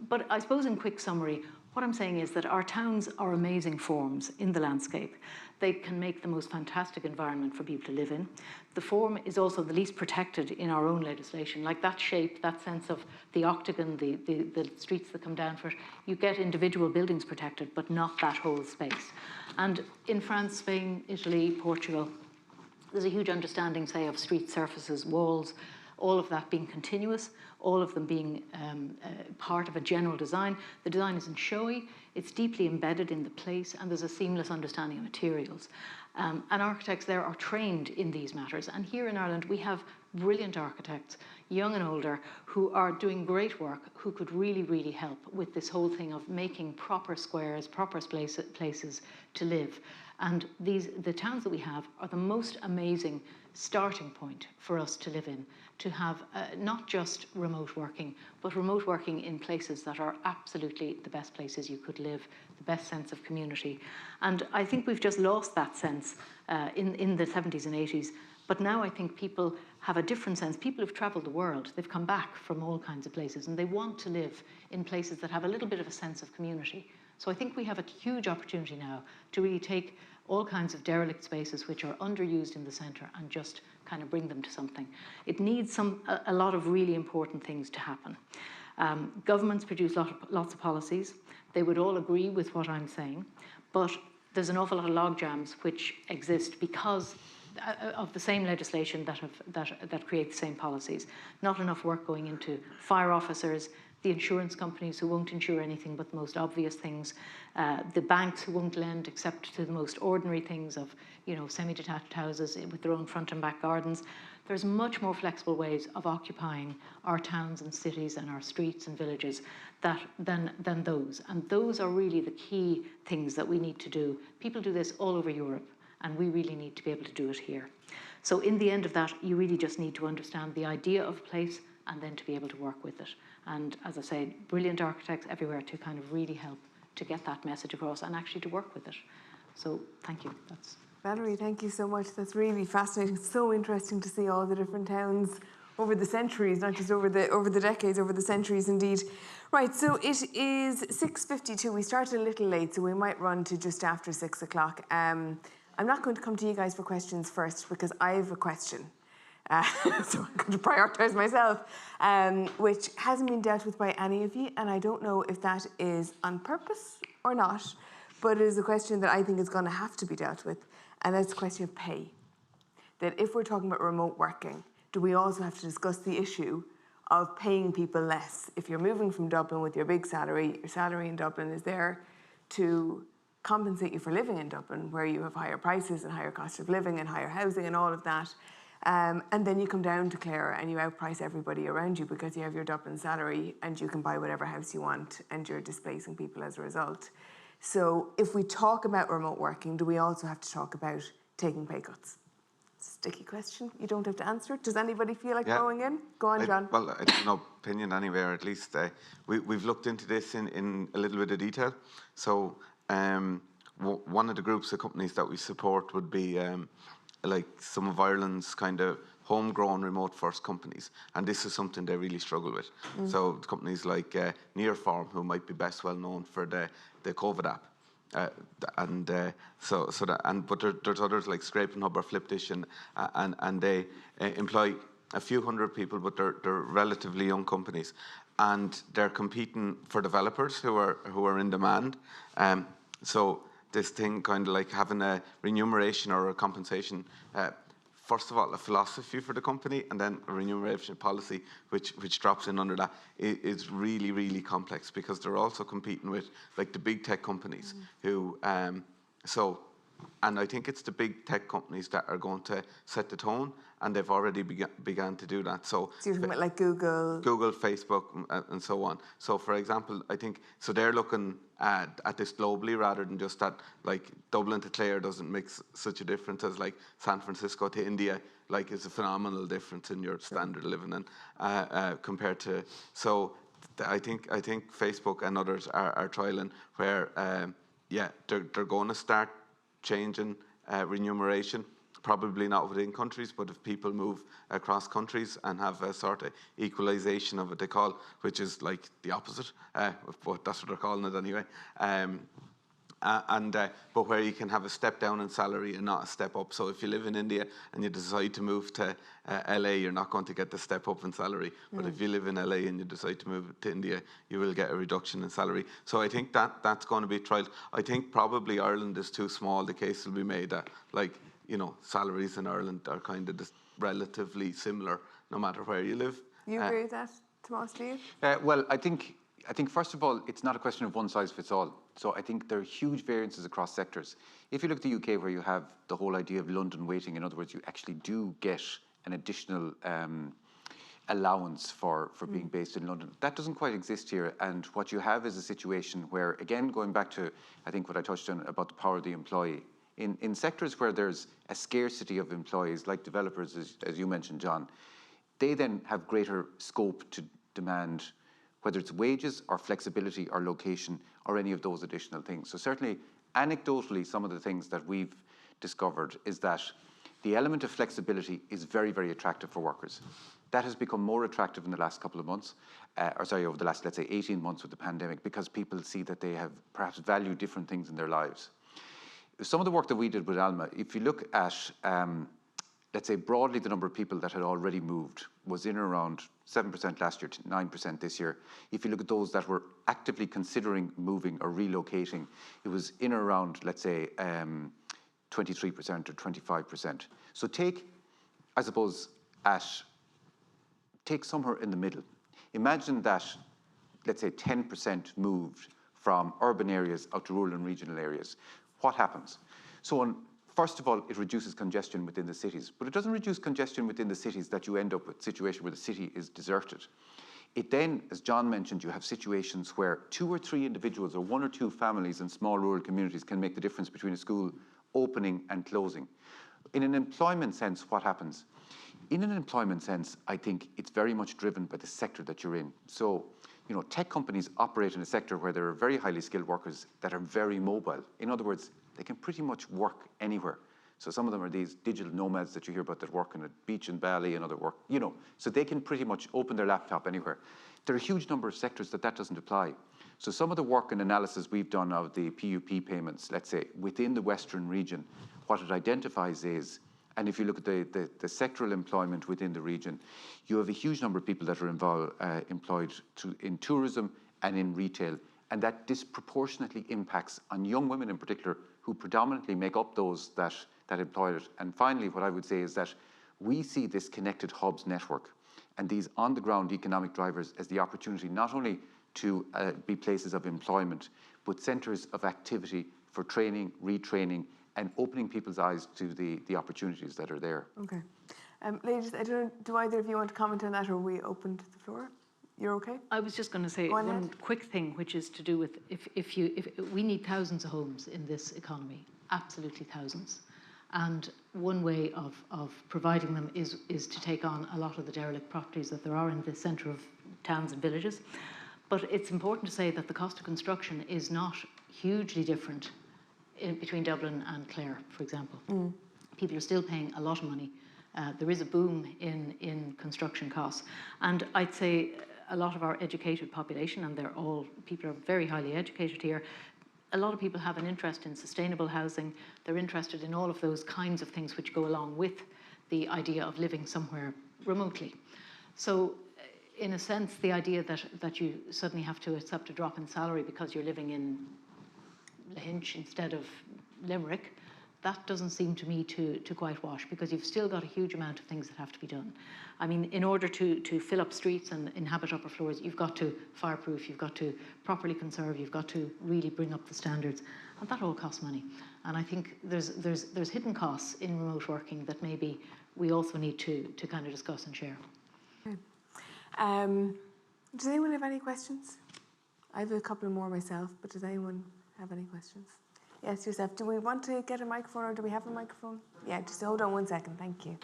But I suppose in quick summary, what I'm saying is that our towns are amazing forms in the landscape. They can make the most fantastic environment for people to live in. The form is also the least protected in our own legislation, like that shape, that sense of the octagon, the streets that come down for it. You get individual buildings protected, but not that whole space. And in France, Spain, Italy, Portugal, there's a huge understanding, say, of street surfaces, walls, all of that being continuous, all of them being part of a general design. The design isn't showy, it's deeply embedded in the place, and there's a seamless understanding of materials. And architects there are trained in these matters. And here in Ireland, we have brilliant architects, young and older, who are doing great work, who could really, really help with this whole thing of making proper squares, proper places to live. And the towns that we have are the most amazing starting point for us to live in, to have not just remote working, but remote working in places that are absolutely the best places you could live, the best sense of community. And I think we've just lost that sense in the 70s and 80s. But now I think people have a different sense. People have travelled the world. They've come back from all kinds of places, and they want to live in places that have a little bit of a sense of community. So I think we have a huge opportunity now to really take all kinds of derelict spaces which are underused in the centre and just kind of bring them to something. It needs a lot of really important things to happen. Governments produce lots of policies. They would all agree with what I'm saying, but there's an awful lot of logjams which exist because of the same legislation that create the same policies. Not enough work going into fire officers, the insurance companies who won't insure anything but the most obvious things, the banks who won't lend except to the most ordinary things of, you know, semi-detached houses with their own front and back gardens. There's much more flexible ways of occupying our towns and cities and our streets and villages than those. And those are really the key things that we need to do. People do this all over Europe, and we really need to be able to do it here. So in the end of that, you really just need to understand the idea of a place and then to be able to work with it. And as I say, brilliant architects everywhere to kind of really help to get that message across and actually to work with it. So thank you. Valerie, thank you so much. That's really fascinating. It's so interesting to see all the different towns over the centuries, not just over the decades, over the centuries indeed. Right, so it is 6:52. We started a little late, so we might run to just after 6 o'clock. I'm not going to come to you guys for questions first because I have a question. So I'm going to prioritise myself, which hasn't been dealt with by any of you, and I don't know if that is on purpose or not, but it is a question that I think is going to have to be dealt with, and that's the question of pay. That if we're talking about remote working, do we also have to discuss the issue of paying people less? If you're moving from Dublin with your big salary, your salary in Dublin is there to compensate you for living in Dublin, where you have higher prices and higher cost of living and higher housing and all of that. And then you come down to Clare and you outprice everybody around you because you have your Dublin salary and you can buy whatever house you want and you're displacing people as a result. So if we talk about remote working, do we also have to talk about taking pay cuts? It's a sticky question. You don't have to answer it. Does anybody feel like going in? Go on, John. Well, I have no opinion anywhere, at least. We've looked into this in a little bit of detail. So one of the groups of companies that we support would be like some of Ireland's kind of homegrown remote first companies, and this is something they really struggle with. So companies like Nearform, who might be best well known for the COVID app, but there's others like Scrape and Hub or Flipdish, and they employ a few hundred people, but they're relatively young companies, and they're competing for developers who are in demand. So this thing kind of like having a remuneration or a compensation. First of all, a philosophy for the company, and then a remuneration policy, which drops in under that, is really, really complex, because they're also competing with like the big tech companies who, and I think it's the big tech companies that are going to set the tone, and they've already began to do that. So you're talking about like Google, Facebook, and so on. So, for example, I think they're looking at this globally, rather than just that like Dublin to Clare doesn't make such a difference as like San Francisco to India. Like, it's a phenomenal difference in your standard of living, and compared to. So I think Facebook and others are trialing where they're going to start changing remuneration. Probably not within countries, but if people move across countries and have a sort of equalisation of what they call, which is like the opposite, but that's what they're calling it anyway. But where you can have a step down in salary and not a step up. So if you live in India and you decide to move to LA, you're not going to get the step up in salary. But if you live in LA and you decide to move to India, you will get a reduction in salary. So I think that's going to be tried. I think probably Ireland is too small. The case will be made that, like, salaries in Ireland are kind of just relatively similar, no matter where you live. You agree with that, Tomás, do you? Well, I think first of all, it's not a question of one size fits all. So I think there are huge variances across sectors. If you look at the UK, where you have the whole idea of London weighting, in other words, you actually do get an additional allowance for being based in London. That doesn't quite exist here. And what you have is a situation where, again, going back to, I think, what I touched on about the power of the employee, in sectors where there's a scarcity of employees, like developers, as you mentioned, John, they then have greater scope to demand, whether it's wages or flexibility or location or any of those additional things. So certainly, anecdotally, some of the things that we've discovered is that the element of flexibility is very, very attractive for workers. That has become more attractive in the last couple of months, over the last, let's say, 18 months with the pandemic, because people see that they have perhaps valued different things in their lives. Some of the work that we did with Alma, if you look at, let's say, broadly, the number of people that had already moved was in around 7% last year to 9% this year. If you look at those that were actively considering moving or relocating, it was in around, let's say, 23% or 25%. So take somewhere in the middle. Imagine that, let's say, 10% moved from urban areas out to rural and regional areas. What happens? So first of all, it reduces congestion within the cities, but it doesn't reduce congestion within the cities that you end up with a situation where the city is deserted. It then, as John mentioned, you have situations where 2 or 3 individuals or 1 or 2 families in small rural communities can make the difference between a school opening and closing. In an employment sense, what happens? In an employment sense, I think it's very much driven by the sector that you're in. So, tech companies operate in a sector where there are very highly skilled workers that are very mobile. In other words, they can pretty much work anywhere. So some of them are these digital nomads that you hear about that work on a beach in Bali and other work, so they can pretty much open their laptop anywhere. There are a huge number of sectors that doesn't apply. So some of the work and analysis we've done of the PUP payments, let's say, within the Western region, what it identifies is, and if you look at the sectoral employment within the region, you have a huge number of people that are employed in tourism and in retail, and that disproportionately impacts on young women in particular, who predominantly make up those that employ it. And finally, what I would say is that we see this connected hubs network and these on-the-ground economic drivers as the opportunity not only to be places of employment, but centres of activity for training, retraining, and opening people's eyes to the opportunities that are there. Okay. Ladies, I don't know, do either of you want to comment on that, or we open to the floor? You're okay? I was just going to say one quick thing, which is to do with if we need thousands of homes in this economy, absolutely thousands. And one way of providing them is to take on a lot of the derelict properties that there are in the centre of towns and villages. But it's important to say that the cost of construction is not hugely different between Dublin and Clare, for example. People are still paying a lot of money. There is a boom in construction costs. And I'd say a lot of our educated population, and people are very highly educated here, a lot of people have an interest in sustainable housing. They're interested in all of those kinds of things which go along with the idea of living somewhere remotely. So in a sense, the idea that you suddenly have to accept a drop in salary because you're living in Lahinch instead of Limerick, that doesn't seem to me to quite wash, because you've still got a huge amount of things that have to be done. I mean, in order to fill up streets and inhabit upper floors, you've got to fireproof, you've got to properly conserve, you've got to really bring up the standards, and that all costs money. And I think there's hidden costs in remote working that maybe we also need to kind of discuss and share. Okay. Does anyone have any questions? I have a couple more myself, but does anyone have any questions? Yes, yourself. Do we want to get a microphone, or do we have a microphone? Yeah, just hold on 1 second. Thank you.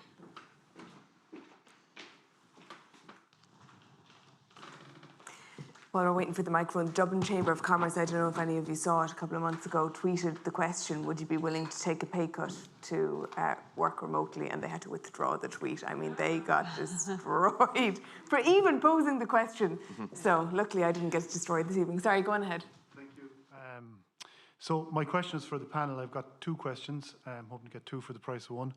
While we're waiting for the microphone, the Dublin Chamber of Commerce, I don't know if any of you saw it a couple of months ago, tweeted the question, would you be willing to take a pay cut to work remotely? And they had to withdraw the tweet. I mean, they got destroyed for even posing the question. So luckily I didn't get destroyed this evening. Sorry, go on ahead. Thank you. So my question is for the panel. I've got 2 questions. I'm hoping to get 2 for the price of 1.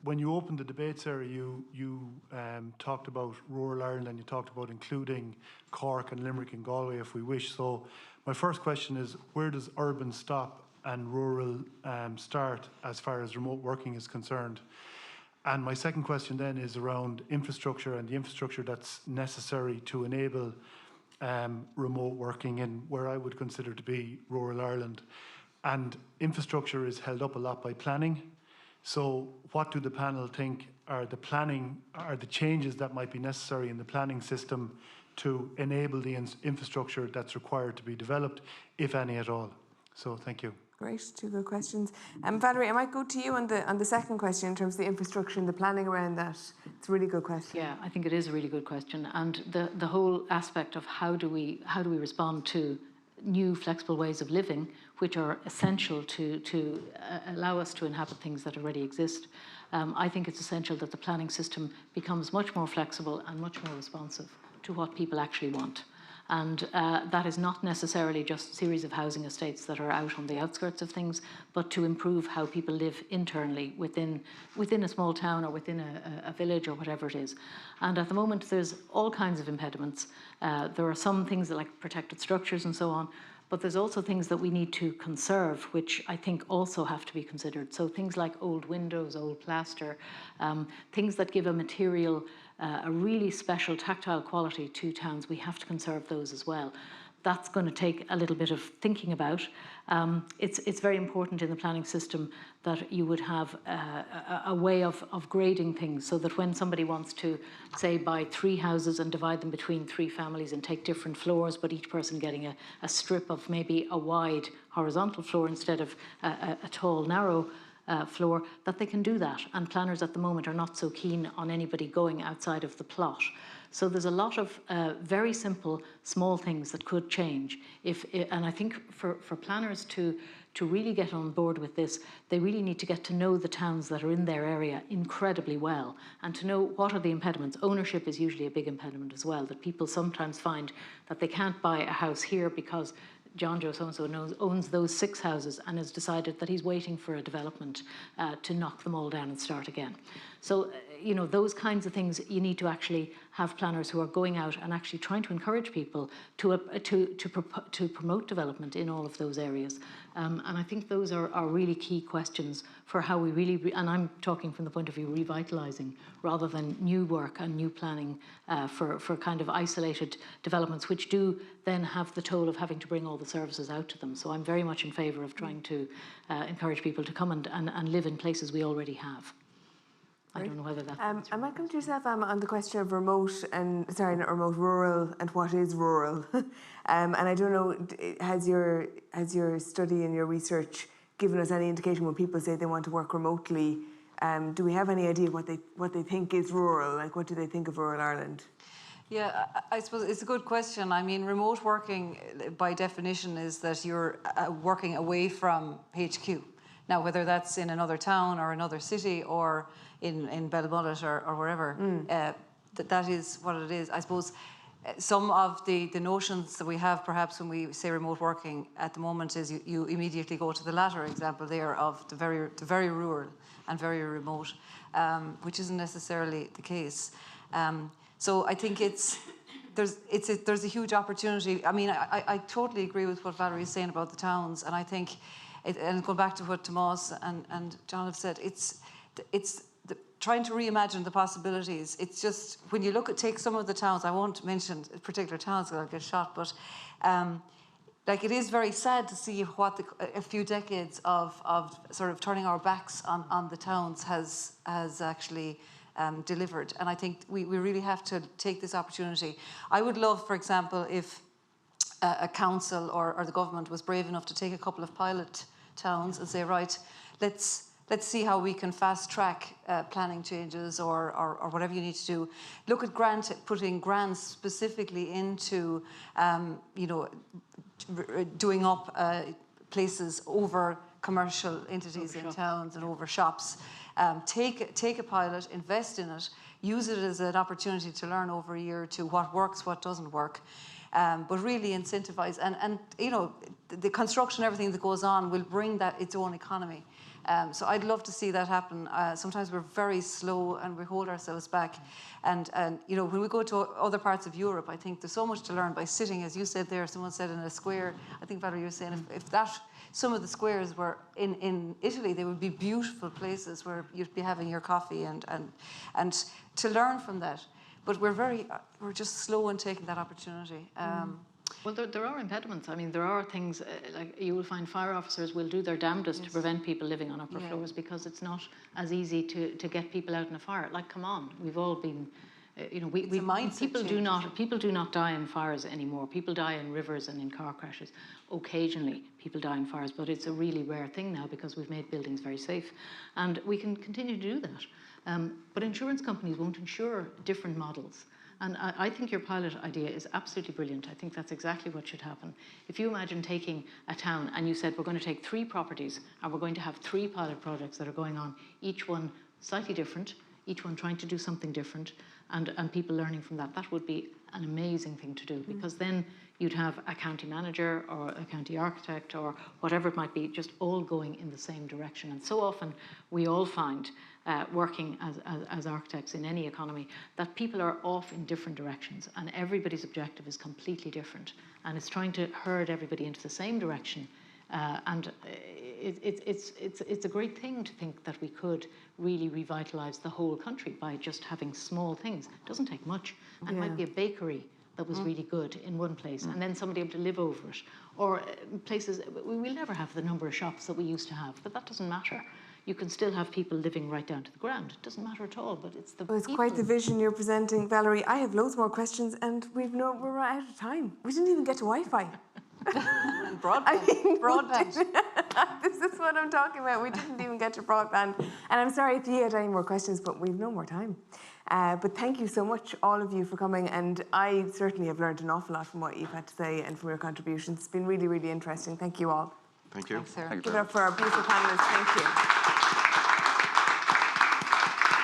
When you opened the debate, Sarah, you talked about rural Ireland, and you talked about including Cork and Limerick and Galway if we wish. So my first question is, where does urban stop and rural start as far as remote working is concerned? And my second question then is around infrastructure and the infrastructure that's necessary to enable remote working in where I would consider to be rural Ireland. And infrastructure is held up a lot by planning. So what do the panel think are the changes that might be necessary in the planning system to enable the infrastructure that's required to be developed, if any at all? So thank you. Great, 2 good questions. Valerie, I might go to you on the second question in terms of the infrastructure and the planning around that. It's a really good question. Yeah, I think it is a really good question, and the whole aspect of how do we respond to new flexible ways of living, which are essential to allow us to inhabit things that already exist. I think it's essential that the planning system becomes much more flexible and much more responsive to what people actually want. And that is not necessarily just a series of housing estates that are out on the outskirts of things, but to improve how people live internally within a small town or within a village or whatever it is. And at the moment, there's all kinds of impediments. There are some things like protected structures and so on, but there's also things that we need to conserve, which I think also have to be considered. So things like old windows, old plaster, things that give a material a really special tactile quality to towns, we have to conserve those as well. That's going to take a little bit of thinking about. It's very important in the planning system that you would have a way of grading things, so that when somebody wants to, say, buy 3 houses and divide them between 3 families and take different floors, but each person getting a strip of maybe a wide horizontal floor instead of a tall, narrow floor, that they can do that. And planners at the moment are not so keen on anybody going outside of the plot. So there's a lot of very simple, small things that could change. And I think for planners to really get on board with this, they really need to get to know the towns that are in their area incredibly well, and to know what are the impediments. Ownership is usually a big impediment as well, that people sometimes find that they can't buy a house here because John Joe so-and-so owns those 6 houses and has decided that he's waiting for a development to knock them all down and start again. So, you know, those kinds of things, you need to actually have planners who are going out and actually trying to encourage people to promote development in all of those areas. And I think those are really key questions for how we really, and I'm talking from the point of view revitalising rather than new work and new planning for kind of isolated developments, which do then have the toll of having to bring all the services out to them. So I'm very much in favour of trying to encourage people to come and live in places we already have. I don't know whether that. I might come to yourself on the question of remote and not remote, rural, and what is rural. And I don't know, has your study and your research given us any indication when people say they want to work remotely? Do we have any idea what they think is rural? Like, what do they think of rural Ireland? Yeah, I suppose it's a good question. I mean, remote working by definition is that you're working away from HQ. Now, whether that's in another town or another city or in Belmullet or wherever, that is what it is. I suppose some of the notions that we have perhaps when we say remote working at the moment is you immediately go to the latter example there of the very rural and very remote, which isn't necessarily the case. So I think there's a huge opportunity. I mean, I totally agree with what Valerie is saying about the towns, and I think, and going back to what Tomás and John have said, it's trying to reimagine the possibilities. It's just, when you take some of the towns, I won't mention particular towns because I'll get shot, but like, it is very sad to see what a few decades of sort of turning our backs on the towns has actually delivered. And I think we really have to take this opportunity. I would love, for example, if a council or the government was brave enough to take a couple of pilot towns and say, right, let's see how we can fast track planning changes or whatever you need to do. Look at putting grants specifically into, doing up places over commercial entities in towns and over shops. Take a pilot, invest in it, use it as an opportunity to learn over a year or two what works, what doesn't work. But really incentivize, and the construction, everything that goes on will bring that its own economy. So I'd love to see that happen. Sometimes we're very slow and we hold ourselves back. And when we go to other parts of Europe, I think there's so much to learn by sitting, as you said there, someone said in a square, I think Valerie, you were saying, if some of the squares were in Italy, they would be beautiful places where you'd be having your coffee and to learn from that. But we're just slow in taking that opportunity. Well, there are impediments. I mean, there are things, like you will find fire officers will do their damnedest to prevent people living on upper floors, because it's not as easy to get people out in a fire. Like, come on, we've all been, people do not die in fires anymore. People die in rivers and in car crashes. Occasionally, people die in fires, but it's a really rare thing now because we've made buildings very safe, and we can continue to do that. But insurance companies won't insure different models. And I think your pilot idea is absolutely brilliant. I think that's exactly what should happen. If you imagine taking a town and you said, we're going to take 3 properties and we're going to have 3 pilot projects that are going on, each one slightly different, each one trying to do something different, and people learning from that, that would be an amazing thing to do, because then you'd have a county manager or a county architect or whatever it might be, just all going in the same direction. And so often we all find, working as architects in any economy, that people are off in different directions and everybody's objective is completely different, and it's trying to herd everybody into the same direction. It's a great thing to think that we could really revitalise the whole country by just having small things. It doesn't take much. And it might be a bakery that was really good in one place, and then somebody able to live over it. Or places, we will never have the number of shops that we used to have, but that doesn't matter. You can still have people living right down to the ground. It doesn't matter at all, but it's the It's quite the vision you're presenting, Valerie. I have loads more questions and we're out of time. We didn't even get to Wi-Fi. Broadband. Broadband. This is what I'm talking about. We didn't even get to broadband. And I'm sorry if you had any more questions, but we've no more time. But thank you so much, all of you, for coming. And I certainly have learned an awful lot from what you've had to say and from your contributions. It's been really, really interesting. Thank you all. Thank you. Thanks, Sarah. Give it up for our beautiful panellists. Thank you.